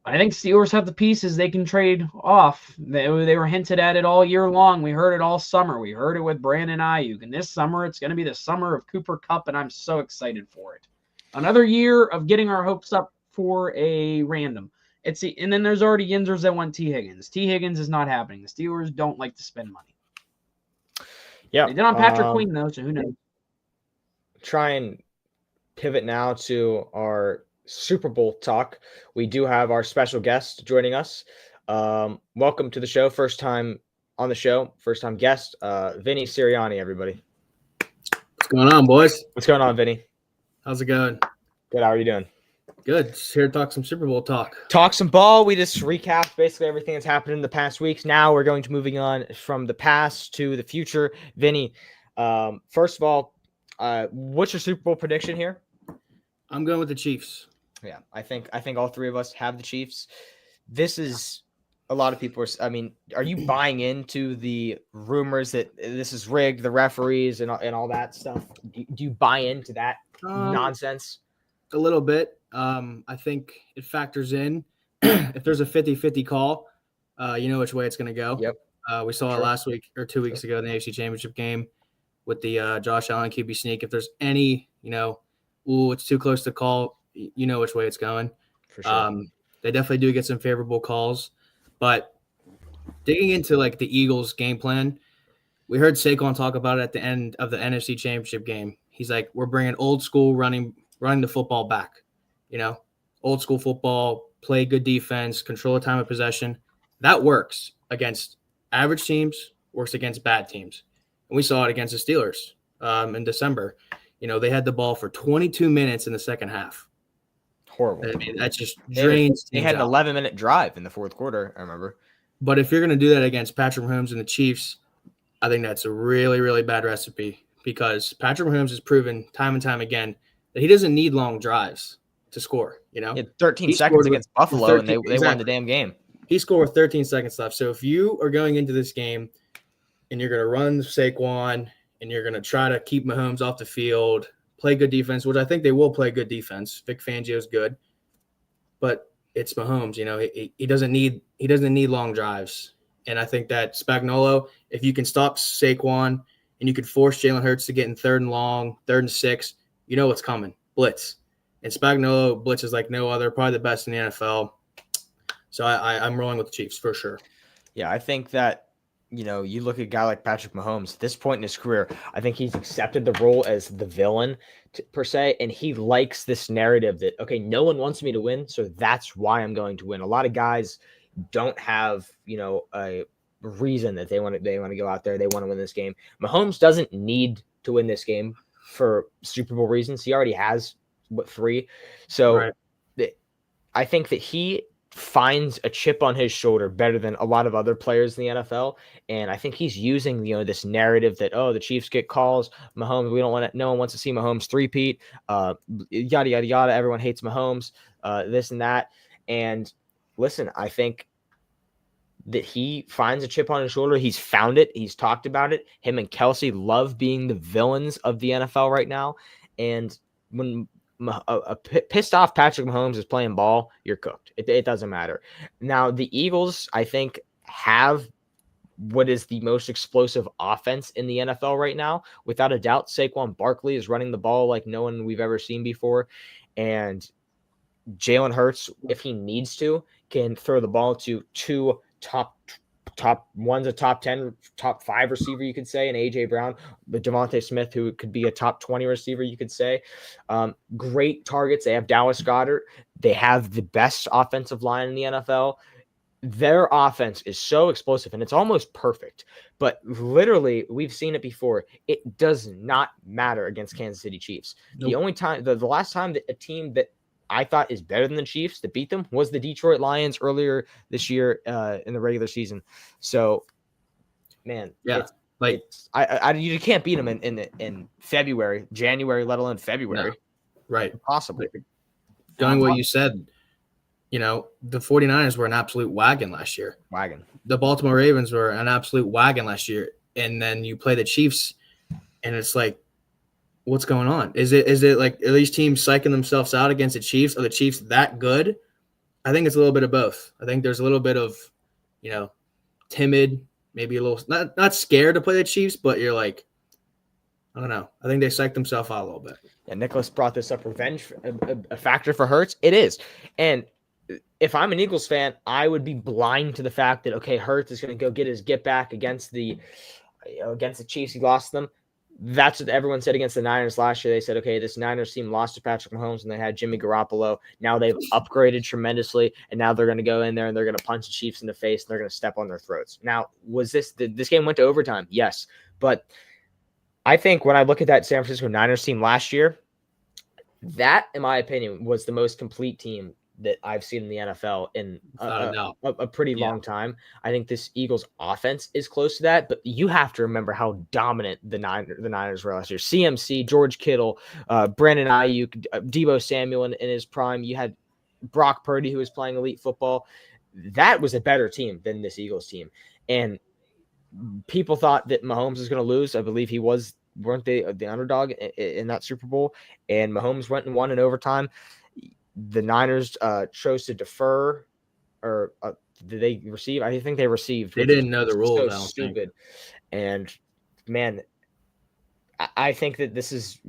I think Steelers have the pieces they can trade off. They were hinted at it all year long. We heard it all summer. We heard it with Brandon Ayuk. And this summer, it's going to be the summer of Cooper Kupp, and I'm so excited for it. Another year of getting our hopes up for a random. And then there's already Yinzers that want T. Higgins. T. Higgins is not happening. The Steelers don't like to spend money. Yeah. They did on Patrick Queen, though, so who knows? Try and pivot now to our Super Bowl talk. We do have our special guest joining us. Welcome to the show. First time on the show, first time guest, Vinny Sirianni, everybody. What's going on, boys? What's going on, Vinny? How's it going? Good. How are you doing? Good. Just here to talk some Super Bowl talk. Talk some ball. We just recapped basically everything that's happened in the past weeks. Now we're going to moving on from the past to the future. Vinny, first of all, what's your Super Bowl prediction here? I'm going with the Chiefs. Yeah, I think all three of us have the Chiefs. This is a lot of people are you buying into the rumors that this is rigged, the referees and all that stuff? Do you buy into that nonsense? A little bit. I think it factors in. If there's a 50-50 call, you know which way it's going to go. Yep. We saw it last week or 2 weeks ago in the AFC Championship game with the Josh Allen QB sneak. If there's any, it's too close to call, you know which way it's going. For sure. They definitely do get some favorable calls. But digging into like the Eagles' game plan, we heard Saquon talk about it at the end of the NFC Championship game. He's like, we're bringing old school running the football back. Old school football, play good defense, control the time of possession. That works against average teams, works against bad teams. And we saw it against the Steelers in December. They had the ball for 22 minutes in the second half. Horrible. I mean, that just drains. They had an 11-minute drive in the fourth quarter, I remember. But if you're going to do that against Patrick Mahomes and the Chiefs, I think that's a really, really bad recipe because Patrick Mahomes has proven time and time again that he doesn't need long drives to score. He had 13 seconds against Buffalo, and they won the damn game. He scored with 13 seconds left. So if you are going into this game and you're going to run Saquon and you're going to try to keep Mahomes off the field, play good defense, which I think they will play good defense. Vic Fangio's good, but it's Mahomes. He doesn't need long drives, and I think that Spagnuolo, if you can stop Saquon and you can force Jalen Hurts to get in 3rd and long, 3rd and 6, you know what's coming, blitz. And Spagnuolo blitzes like no other, probably the best in the NFL. So I'm rolling with the Chiefs for sure. Yeah, I think that. You look at a guy like Patrick Mahomes, at this point in his career, I think he's accepted the role as the villain per se, and he likes this narrative that, okay, no one wants me to win, so that's why I'm going to win. A lot of guys don't have, a reason that they want to go out there, they want to win this game. Mahomes doesn't need to win this game for Super Bowl reasons. He already has 3. So right. I think that he finds a chip on his shoulder better than a lot of other players in the NFL. And I think he's using, this narrative that, the Chiefs get calls, Mahomes, no one wants to see Mahomes three-peat, yada, yada, yada. Everyone hates Mahomes, this and that. And listen, I think that he finds a chip on his shoulder. He's found it. He's talked about it. Him and Kelsey love being the villains of the NFL right now. And when a pissed off Patrick Mahomes is playing ball, you're cooked. It doesn't matter. Now, the Eagles, I think, have what is the most explosive offense in the NFL right now. Without a doubt, Saquon Barkley is running the ball like no one we've ever seen before. And Jalen Hurts, if he needs to, can throw the ball to 2 one's a top 10, top 5 receiver, you could say, and A.J. Brown, but Devontae Smith, who could be a top 20 receiver, you could say. Great targets. They have Dallas Goedert. They have the best offensive line in the NFL. Their offense is so explosive, and it's almost perfect. But literally, we've seen it before. It does not matter against Kansas City Chiefs. Nope. The only time, the last time that a team that I thought is better than the Chiefs to beat them was the Detroit Lions earlier this year in the regular season. So, man, yeah, you can't beat them in February, January, let alone February. No. Right, impossible. Going what you said, the 49ers were an absolute wagon last year. Wagon. The Baltimore Ravens were an absolute wagon last year, and then you play the Chiefs. And it's like, what's going on? Is it like are these teams psyching themselves out against the Chiefs? Are the Chiefs that good? I think it's a little bit of both. I think there's a little bit of, timid, maybe a little not scared to play the Chiefs, but you're like, I don't know. I think they psyched themselves out a little bit. And Nicholas brought this up, revenge, a factor for Hurts. It is. And if I'm an Eagles fan, I would be blind to the fact that, okay, Hurts is going to go get his get back against the Chiefs. He lost them. That's what everyone said against the Niners last year. They said, okay, this Niners team lost to Patrick Mahomes and they had Jimmy Garoppolo. Now they've upgraded tremendously, and now they're going to go in there and they're going to punch the Chiefs in the face and they're going to step on their throats. Now, this game went to overtime? Yes. But I think when I look at that San Francisco Niners team last year, that, in my opinion, was the most complete team that I've seen in the NFL in a pretty long time. I think this Eagles offense is close to that, but you have to remember how dominant the Niners were last year. CMC, George Kittle, Brandon Ayuk, Deebo Samuel in his prime. You had Brock Purdy, who was playing elite football. That was a better team than this Eagles team. And people thought that Mahomes was going to lose. I believe weren't they the underdog in that Super Bowl? And Mahomes went and won in overtime. The Niners chose to defer, or did they receive? I think they received. They didn't know the rule. So stupid. And man, I think that this is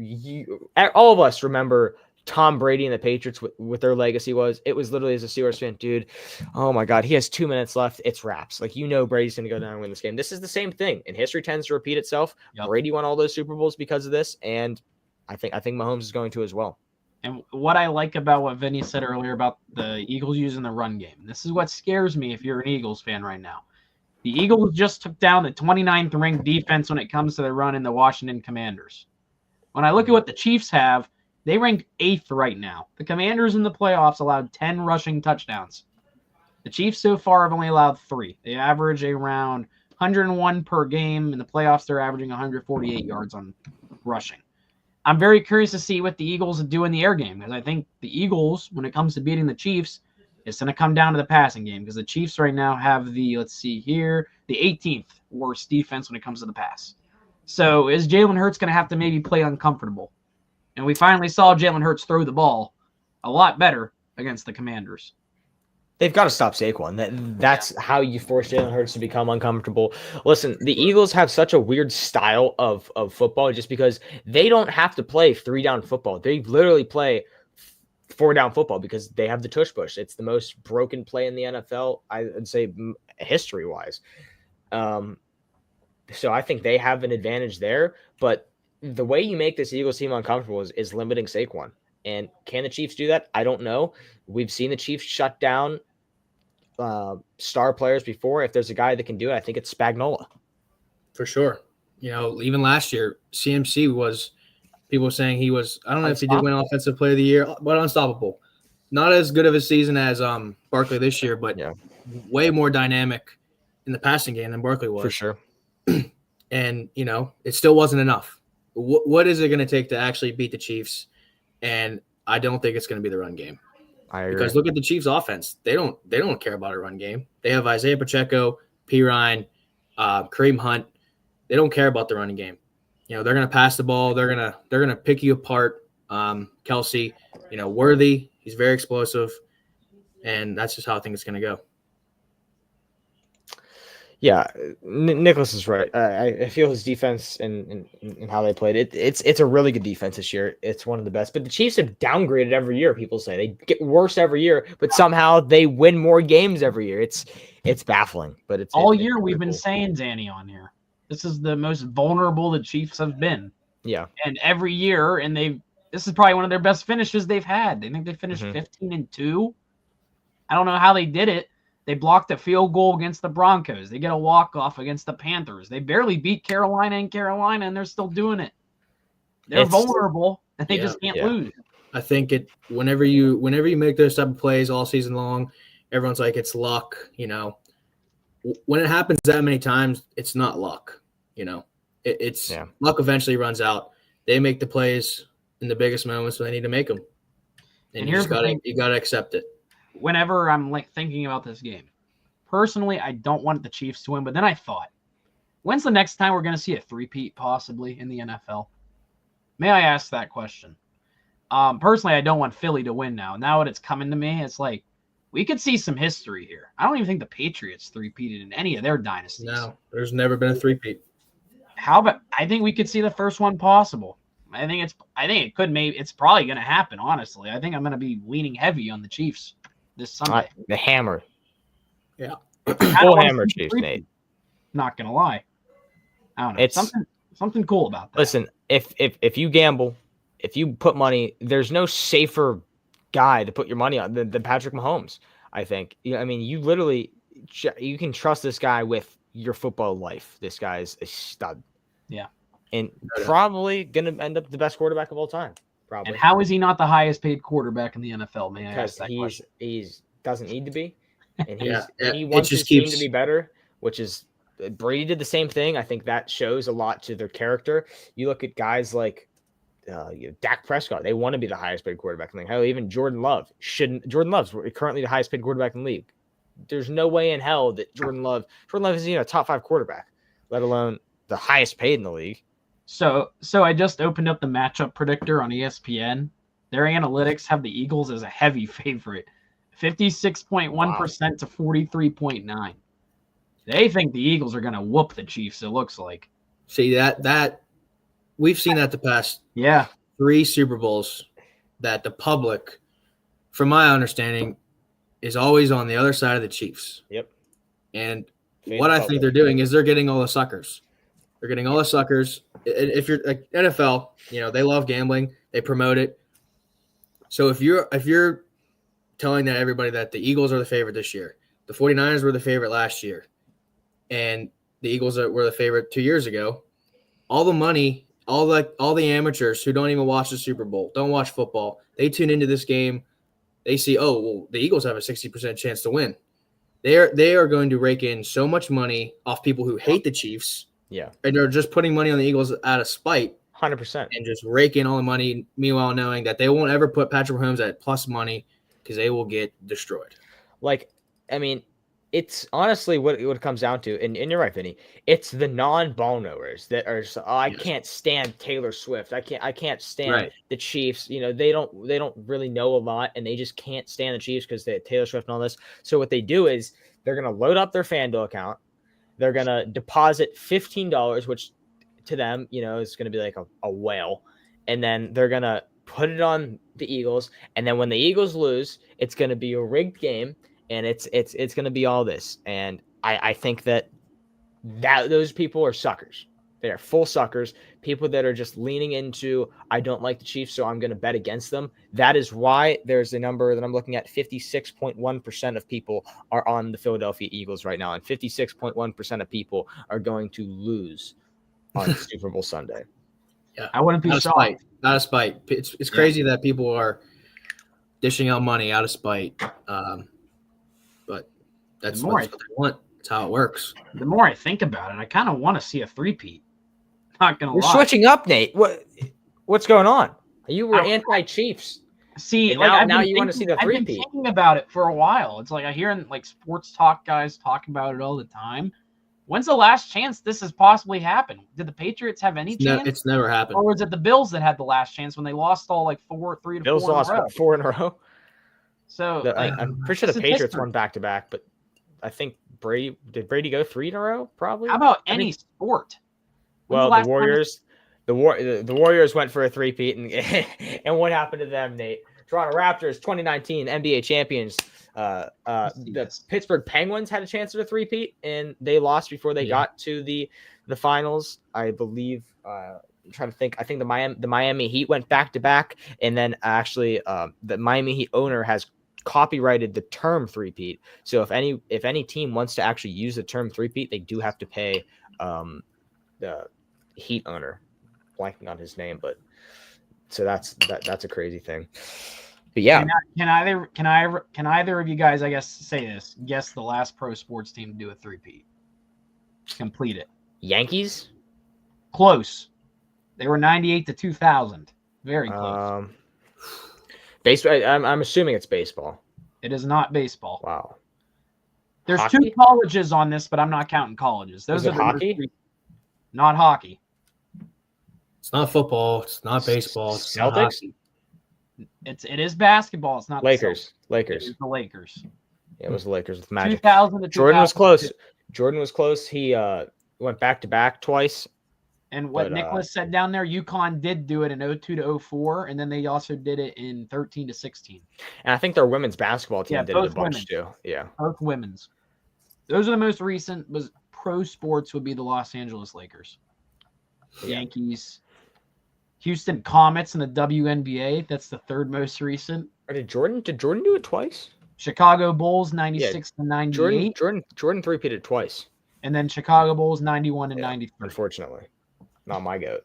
all of us remember Tom Brady and the Patriots with their legacy it was literally, as a Steelers fan, dude, oh my God, he has 2 minutes left. It's wraps. Like, Brady's going to go down and win this game. This is the same thing, and history tends to repeat itself. Yep. Brady won all those Super Bowls because of this, and I think Mahomes is going to as well. And what I like about what Vinny said earlier about the Eagles using the run game, this is what scares me if you're an Eagles fan right now. The Eagles just took down the 29th ranked defense when it comes to the run in the Washington Commanders. When I look at what the Chiefs have, they rank 8th right now. The Commanders in the playoffs allowed 10 rushing touchdowns. The Chiefs so far have only allowed 3. They average around 101 per game. In the playoffs, they're averaging 148 yards on rushing. I'm very curious to see what the Eagles do in the air game, because I think the Eagles, when it comes to beating the Chiefs, it's going to come down to the passing game, because the Chiefs right now have the 18th worst defense when it comes to the pass. So is Jalen Hurts going to have to maybe play uncomfortable? And we finally saw Jalen Hurts throw the ball a lot better against the Commanders. They've got to stop Saquon. That's how you force Jalen Hurts to become uncomfortable. Listen, the Eagles have such a weird style of football just because they don't have to play 3-down football. They literally play 4-down football because they have the tush push. It's the most broken play in the NFL, I would say, history-wise. So I think they have an advantage there. But the way you make this Eagles team uncomfortable is limiting Saquon. And can the Chiefs do that? I don't know. We've seen the Chiefs shut down star players before. If there's a guy that can do it, I think it's Spagnuolo. For sure. Even last year, CMC was people saying he was, I don't know if he did win Offensive Player of the Year, but unstoppable. Not as good of a season as Barkley this year, but way more dynamic in the passing game than Barkley was. For sure. And, it still wasn't enough. What is it going to take to actually beat the Chiefs? And I don't think it's going to be the run game. I agree. Because look at the Chiefs' offense. They don't care about a run game. They have Isaiah Pacheco, P. Ryan, Kareem Hunt. They don't care about the running game. They're going to pass the ball. They're going to pick you apart. Kelsey, Worthy. He's very explosive, and that's just how I think it's going to go. Yeah, Nicholas is right. I feel his defense and how they played it's a really good defense this year. It's one of the best. But the Chiefs have downgraded every year. People say they get worse every year, but somehow they win more games every year. It's baffling. But it's all year we've been saying, Danny, on here, this is the most vulnerable the Chiefs have been. Yeah, and every year, and this is probably one of their best finishes they've had. I think they finished 15-2. I don't know how they did it. They blocked a field goal against the Broncos. They get a walk-off against the Panthers. They barely beat Carolina, and they're still doing it. They're vulnerable, and they just can't lose. I think whenever you make those type of plays all season long, everyone's like, it's luck. When it happens that many times, it's not luck. It's luck eventually runs out. They make the plays in the biggest moments when they need to make them, and you got to accept it. Whenever I'm thinking about this game, personally, I don't want the Chiefs to win. But then I thought, When's the next time we're going to see a three-peat possibly in the NFL? May I ask that question? Personally, I don't want Philly to win now. Now that it's coming to me, it's like we could see some history here. I don't even think the Patriots three-peated in any of their dynasties. No, there's never been a three-peat. How about? I think we could see the first one possible. I think it could. Maybe it's probably going to happen. Honestly, I think I'm going to be leaning heavy on the Chiefs this Sunday. The hammer. Yeah. Full hammer Chiefs, Nate. Not going to lie. I don't know. It's something cool about that. Listen, if you gamble, if you put money, there's no safer guy to put your money on than Patrick Mahomes. I think. I mean, you can trust this guy with your football life. This guy's a stud. Yeah. And probably going to end up the best quarterback of all time. Probably. And how is he not the highest paid quarterback in the NFL? May I ask that question? He doesn't need to be. And he It wants just his team keeps- to be better, which is Brady did the same thing. I think that shows a lot to their character. You look at guys like Dak Prescott. They want to be the highest paid quarterback in the league. Hell, even Jordan Love's currently the highest paid quarterback in the league. There's no way in hell that Jordan Love is a top 5 quarterback, let alone the highest paid in the league. So I just opened up the matchup predictor on ESPN. Their analytics have the Eagles as a heavy favorite, 56.1% to 43.9. They think the Eagles are going to whoop the Chiefs. It looks like. See that we've seen that the past 3 Super Bowls, that the public, from my understanding, is always on the other side of the Chiefs. Yep. And what I think they're doing is they're getting all the suckers. They're getting all the suckers. If you're like NFL, they love gambling. They promote it. So if you're telling that everybody that the Eagles are the favorite this year, the 49ers were the favorite last year, and the Eagles were the favorite 2 years ago, all the money, all the amateurs who don't even watch the Super Bowl, don't watch football, they tune into this game. They see, the Eagles have a 60% chance to win. They are going to rake in so much money off people who hate the Chiefs. Yeah. And they're just putting money on the Eagles out of spite. 100%. And just rake in all the money, meanwhile knowing that they won't ever put Patrick Mahomes at plus money because they will get destroyed. It's honestly what it comes down to, and you're right, Vinny. It's the non-ball knowers that are. I can't stand Taylor Swift. I can't stand the Chiefs. They don't really know a lot, and they just can't stand the Chiefs because they Taylor Swift and all this. So what they do is they're gonna load up their FanDuel account. They're gonna deposit $15, which to them, is gonna be like a whale, and then they're gonna put it on the Eagles, and then when the Eagles lose, it's gonna be a rigged game. And it's going to be all this. And I think that those people are suckers. They are full suckers. People that are just leaning into, I don't like the Chiefs, so I'm going to bet against them. That is why there's a number that I'm looking at. 56.1% of people are on the Philadelphia Eagles right now. And 56.1% of people are going to lose on Super Bowl Sunday. Yeah, I wouldn't be shocked. Out of spite. It's crazy that people are dishing out money out of spite. But that's what they want. That's how it works. The more I think about it, I kind of want to see a three-peat. Not gonna lie. You're switching up, Nate. What's going on? You were anti-Chiefs. See, now you want to see the three-peat. I've been thinking about it for a while. It's like I hear sports talk guys talk about it all the time. When's the last chance this has possibly happened? Did the Patriots have any chance? It's never happened. Or was it the Bills that had the last chance when they lost all 3 to 4 Bills lost 4 in a row. So I'm pretty sure the Patriots won back-to-back, but I think did Brady go 3 in a row? Probably. How about any sport? Well, the Warriors, the Warriors went for a three-peat, and what happened to them, Nate? Toronto Raptors, 2019 NBA champions. The Pittsburgh Penguins had a chance at a three-peat, and they lost before they got to the finals. I believe. I'm trying to think. I think the Miami Heat went back-to-back, and then actually the Miami Heat owner has copyrighted the term three-peat. So if any team wants to actually use the term three-peat, they do have to pay the Heat owner, blanking on his name, but so that's a crazy thing. But yeah, can either of you guys, I guess, say this? Guess the last pro sports team to do a three-peat. Complete it. Yankees. Close. They were 98 to 2000. Very close. Baseball. I'm assuming it's baseball. It is not baseball. Wow. There's hockey? 2 colleges on this, but I'm not counting colleges. Those Is it are hockey? not hockey. It's not football. It's not baseball. It's not Celtics? hockey. It is basketball. It's not Lakers. The Celtics. It Lakers. is the Lakers. Yeah, it was the Lakers with Magic. 2000 to Jordan was 2002. close. Jordan was close. He went back to back twice. And what But, Nicholas said down there, UConn did do it in 02 to 04, and then they also did it in 13 to 16. And I think their women's basketball team Yeah, did it a both bunch women. too. Yeah. Both women's. Those are the most recent. Was pro sports would be the Los Angeles Lakers, Yeah. Yankees, Houston Comets in the WNBA. That's the third most recent. Or did Jordan do it twice? Chicago Bulls 96 to 98, Jordan three-peated twice, and then Chicago Bulls 91 and Yeah, 93. unfortunately. Not my goat.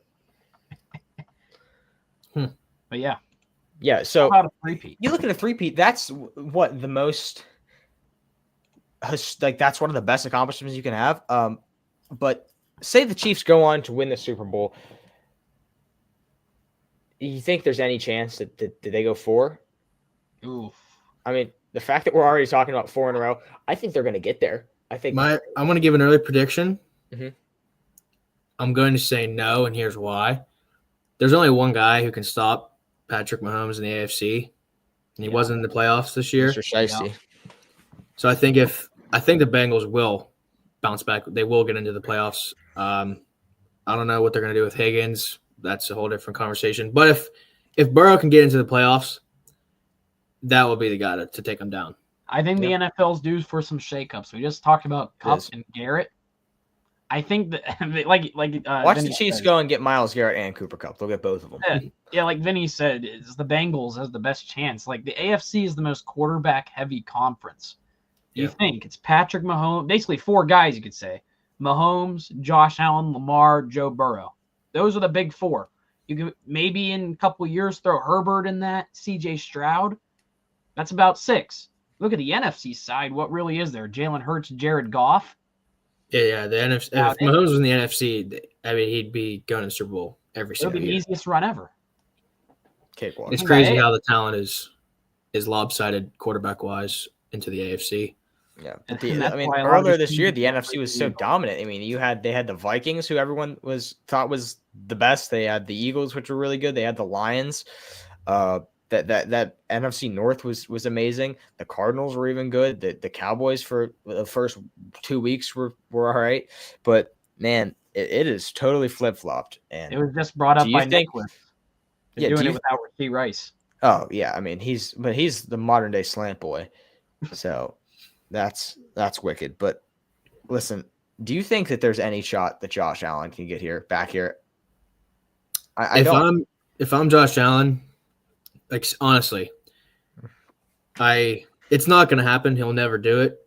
But yeah, Yeah, so how about a three-peat? you look at a three-peat, that's what the most like that's one of the best accomplishments you can have. But say the Chiefs go on to win the Super Bowl. You think there's any chance that they go 4? Oof. I mean, the fact that we're already talking about 4 in a row, I think they're going to get there. I think I want to give an early prediction. Mhm. I'm going to say no, and here's why. There's only one guy who can stop Patrick Mahomes in the AFC, and he wasn't in the playoffs this year. Mr. Shiesty. So I think the Bengals will bounce back. They will get into the playoffs. I don't know what they're going to do with Higgins. That's a whole different conversation. But if Burrow can get into the playoffs, that will be the guy to take them down. I think the NFL's due for some shakeups. We just talked about Kupp is. and Garrett. I think that like Watch Vinny the Chiefs said. go and get Myles Garrett and Cooper Kupp. They'll get both of them. Yeah, like Vinny said, is the Bengals has the best chance. Like the AFC is the most quarterback heavy conference. You Yeah. think it's Patrick Mahomes, basically 4 guys you could say: Mahomes, Josh Allen, Lamar, Joe Burrow. Those are the big 4. You could maybe in a couple of years throw Herbert in that, CJ Stroud. That's about 6. Look at the NFC side. What really is there? Jalen Hurts, Jared Goff. Yeah. The NFC. Now, If Mahomes was in the NFC, I mean, he'd be going to the Super Bowl every It'll be single the year. easiest run ever. Cakewalk. It's crazy Right. how the talent is lopsided quarterback wise into the AFC. Yeah, And but that's I mean, why a lot of earlier these this year, teams the are NFC was so really dominant. I mean, they had the Vikings, who everyone thought was the best. They had the Eagles, which were really good. They had the Lions. That NFC North was amazing. The Cardinals were even good. The Cowboys for the first 2 weeks were all right. But man, it is totally flip flopped. And It was just brought up Do you by think- Nicholas. Yeah, Doing do it you- without Rasheed Rice. oh yeah, I mean he's the modern day slant boy. So that's wicked. But listen, do you think that there's any shot that Josh Allen can get back here? I don't. If I'm Josh Allen, like honestly, it's not going to happen. He'll never do it.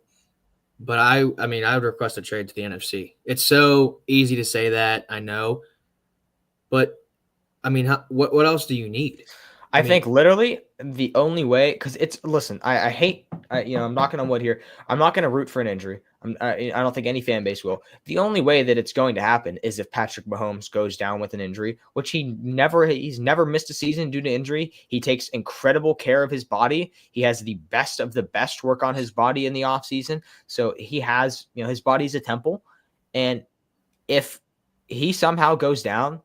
But I mean, I would request a trade to the NFC. It's so easy to say that, I know, but I mean, what else do you need? I mean- think literally the only way, because I hate, I'm knocking on wood here. I'm not going to root for an injury. I don't think any fan base will. The only way that it's going to happen is if Patrick Mahomes goes down with an injury, which he's never missed a season due to injury. He takes incredible care of his body. He has the best of the best work on his body in the offseason. So he has, his body's a temple. And if he somehow goes down,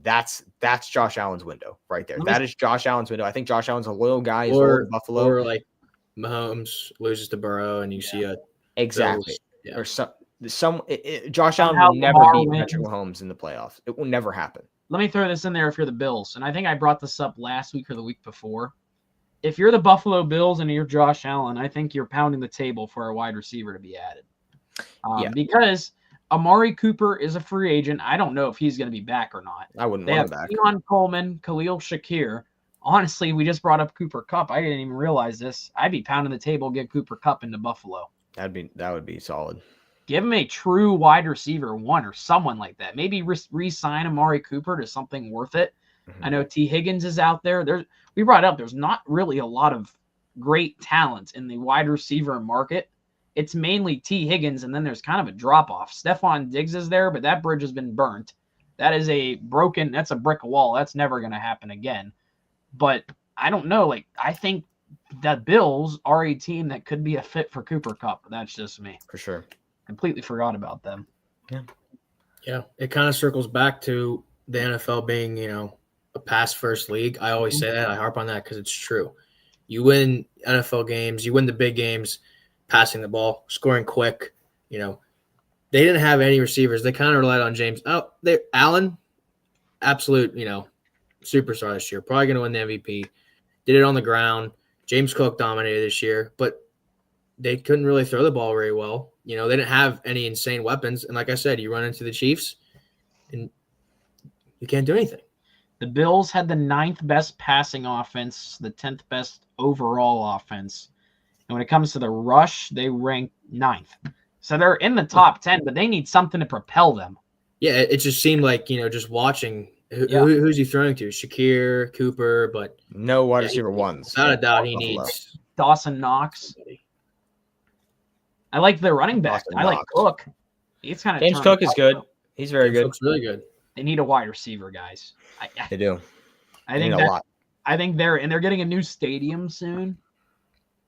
that's Josh Allen's window right there. That is Josh Allen's window. I think Josh Allen's a loyal guy. He's loyal to Buffalo. Or like Mahomes loses to Burrow and you see a Exactly. Yeah. Or Josh Allen Somehow will never Lamar beat wins. Patrick Mahomes in the playoffs. It will never happen. Let me throw this in there if you're the Bills. And I think I brought this up last week or the week before. If you're the Buffalo Bills and you're Josh Allen, I think you're pounding the table for a wide receiver to be added. Yeah. Because Amari Cooper is a free agent. I don't know if he's going to be back or not. I wouldn't They want have him back. Keon Coleman, Khalil Shakir. Honestly, we just brought up Cooper Kupp. I didn't even realize this. I'd be pounding the table, get Cooper Kupp into Buffalo. That would be solid. Give him a true wide receiver 1 or someone like that. Maybe re-sign Amari Cooper to something worth it. Mhm. I know T. Higgins is out there. We brought up there's not really a lot of great talent in the wide receiver market. It's mainly T. Higgins, and then there's kind of a drop-off. Stephon Diggs is there, but that bridge has been burnt. That's a brick wall. That's never going to happen again. But I don't know. I think the Bills are a team that could be a fit for Cooper Kupp. That's just me. For sure. Completely forgot about them. Yeah. Yeah, it kind of circles back to the NFL being, a pass-first league. I always say that. I harp on that because it's true. You win NFL games, you win the big games, passing the ball, scoring quick. They didn't have any receivers. They kind of relied on James. Allen, absolute, superstar this year. Probably going to win the MVP. Did it on the ground. James Cook dominated this year, but they couldn't really throw the ball very well. They didn't have any insane weapons. And like I said, you run into the Chiefs and you can't do anything. The Bills had the 9th best passing offense, the 10th best overall offense. And when it comes to the rush, they rank 9th. So they're in the top 10, but they need something to propel them. Yeah, it just seemed like, just watching who's he throwing to? Shakir, Cooper, but no wide receiver ones. Without a doubt, he needs Dawson Knox. I like their running back. I like Cook. He's kind of James Cook is good. He's very good. Cook's really good. They need a wide receiver, guys. They do. I think a lot. I think they're getting a new stadium soon.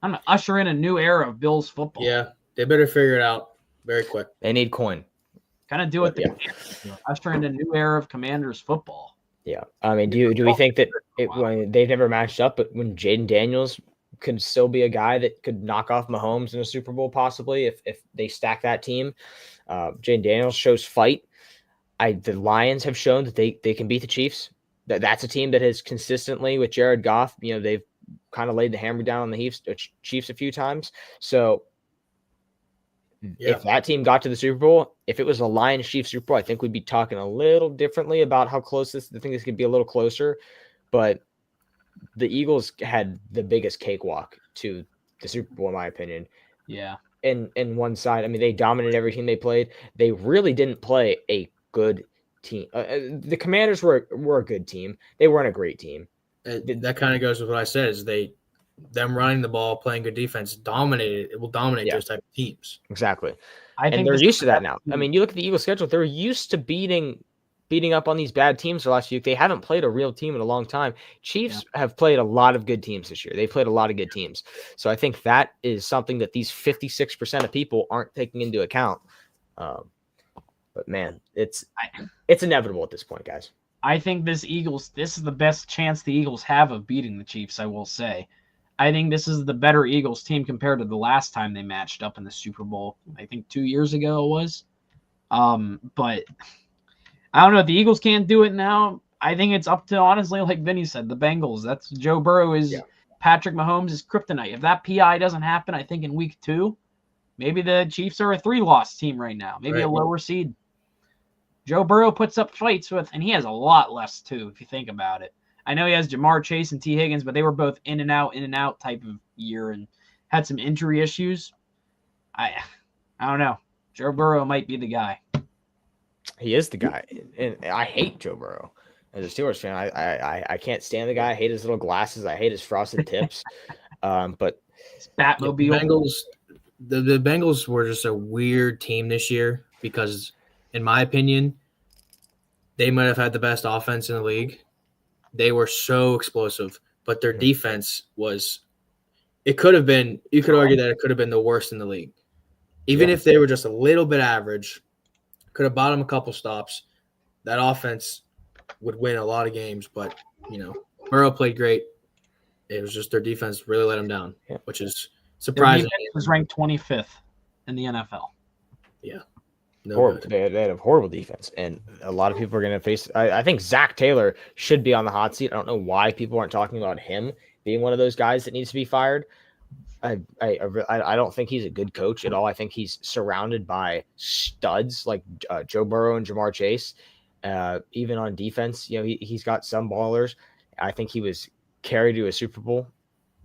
I'm gonna usher in a new era of Bills football. Yeah, they better figure it out very quick. They need coin. Kind of do what they usher in a new era of Commanders football. Yeah, I mean, do we think that when they've never matched up, but when Jaden Daniels could still be a guy that could knock off Mahomes in a Super Bowl possibly if they stack that team? Jaden Daniels shows fight. The Lions have shown that they can beat the Chiefs. That's a team that has consistently with Jared Goff, they've kind of laid the hammer down on the Chiefs a few times. So if that team got to the Super Bowl, if it was a Lions Chiefs Super Bowl, I think we'd be talking a little differently about how close I think this could be a little closer. But the Eagles had the biggest cakewalk to the Super Bowl, in my opinion. Yeah. In one side, I mean, they dominated every team they played. They really didn't play a good team. The Commanders were a good team. They weren't a great team. That kind of goes with what I said. Is them running the ball, playing good defense, dominated. It will dominate those type of teams. Exactly. And they're used to that now. I mean, you look at the Eagles' schedule; they're used to beating up on these bad teams the last few. They haven't played a real team in a long time. Chiefs have played a lot of good teams this year. They played a lot of good teams. So I think that is something that these 56% of people aren't taking into account. But man, it's inevitable at this point, guys. I think this is the best chance the Eagles have of beating the Chiefs, I will say. I think this is the better Eagles team compared to the last time they matched up in the Super Bowl. I think 2 years ago it was. But I don't know. The Eagles can't do it now. I think it's up to, honestly, like Vinny said, the Bengals. That's Joe Burrow is Patrick Mahomes is kryptonite. If that PI doesn't happen, I think in week 2, maybe the Chiefs are a 3-loss team right now. Maybe a lower seed. Joe Burrow puts up fights and he has a lot less too, if you think about it. I know he has Jamar Chase and T. Higgins, but they were both in and out type of year and had some injury issues. I don't know. Joe Burrow might be the guy. He is the guy, and I hate Joe Burrow as a Steelers fan. I can't stand the guy. I hate his little glasses. I hate his frosted tips. But Batmobile. The Bengals were just a weird team this year because, in my opinion, they might have had the best offense in the league. They were so explosive, but their defense was – you could argue that it could have been the worst in the league. Even if they were just a little bit average, could have bought them a couple stops, that offense would win a lot of games. But, Burrow played great. It was just their defense really let them down, which is surprising. Their defense was ranked 25th in the NFL. Yeah. They had a horrible defense, and a lot of people are going to face. I think Zach Taylor should be on the hot seat. I don't know why people aren't talking about him being one of those guys that needs to be fired. I don't think he's a good coach at all. I think he's surrounded by studs like Joe Burrow and Jamar Chase. Even on defense, he's got some ballers. I think he was carried to a Super Bowl,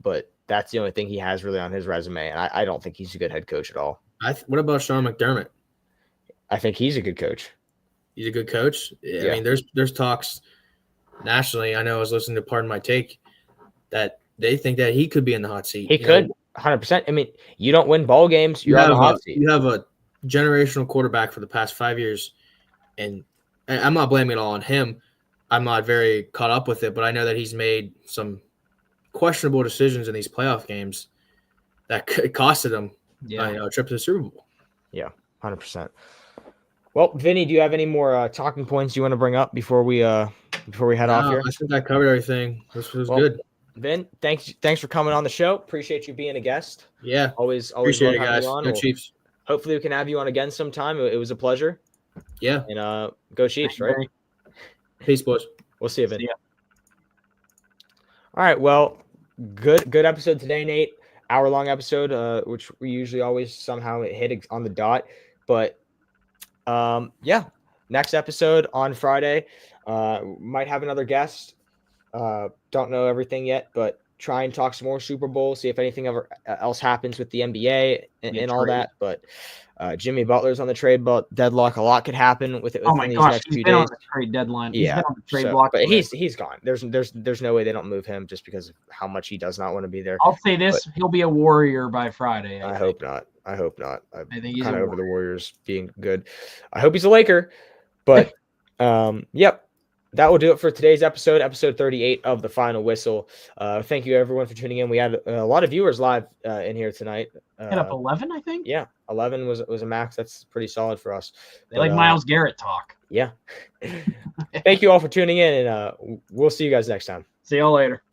but that's the only thing he has really on his resume, and I don't think he's a good head coach at all. What about Sean McDermott? I think he's a good coach. He's a good coach. I mean, there's talks nationally. I know I was listening to Pardon My Take that they think that he could be in the hot seat. He could, 100%. I mean, you don't win ball games, you're on the hot seat. You have a generational quarterback for the past 5 years, and I'm not blaming it all on him. I'm not very caught up with it, but I know that he's made some questionable decisions in these playoff games that costed him a trip to the Super Bowl. Yeah, 100%. Well, Vinny, do you have any more talking points you want to bring up before we head off here? I think I covered everything. This was Well, good. Vin, thanks for coming on the show. Appreciate you being a guest. Yeah. Always Appreciate love it, having guys. you on. Go Well, Chiefs. hopefully we can have you on again sometime. It was a pleasure. Yeah. And go Chiefs, right? Peace, boys. We'll see you, Vin. See ya. All right. Well, good episode today, Nate. Hour-long episode, which we usually always somehow hit on the dot. But yeah, next episode on Friday. Might have another guest. Don't know everything yet, but try and talk some more Super Bowl. See if anything else happens with the NBA and all that. But Jimmy Butler's on the trade deadlock. A lot could happen with it. Oh my these gosh, next he's few been days. on the trade deadline. He's Yeah, been on the trade so, block. but already. he's gone. There's no way they don't move him just because of how much he does not want to be there. I'll say this: he'll be a Warrior by Friday. I hope not. I think he's kind a of over the Warriors being good. I hope he's a Laker. But yep. That will do it for today's episode 38 of The Final Whistle. Thank you, everyone, for tuning in. We had a lot of viewers live in here tonight. Hit up 11, I think. Yeah, 11 was a max. That's pretty solid for us. They like Myles Garrett talk. Yeah. Thank you all for tuning in, and we'll see you guys next time. See y'all later.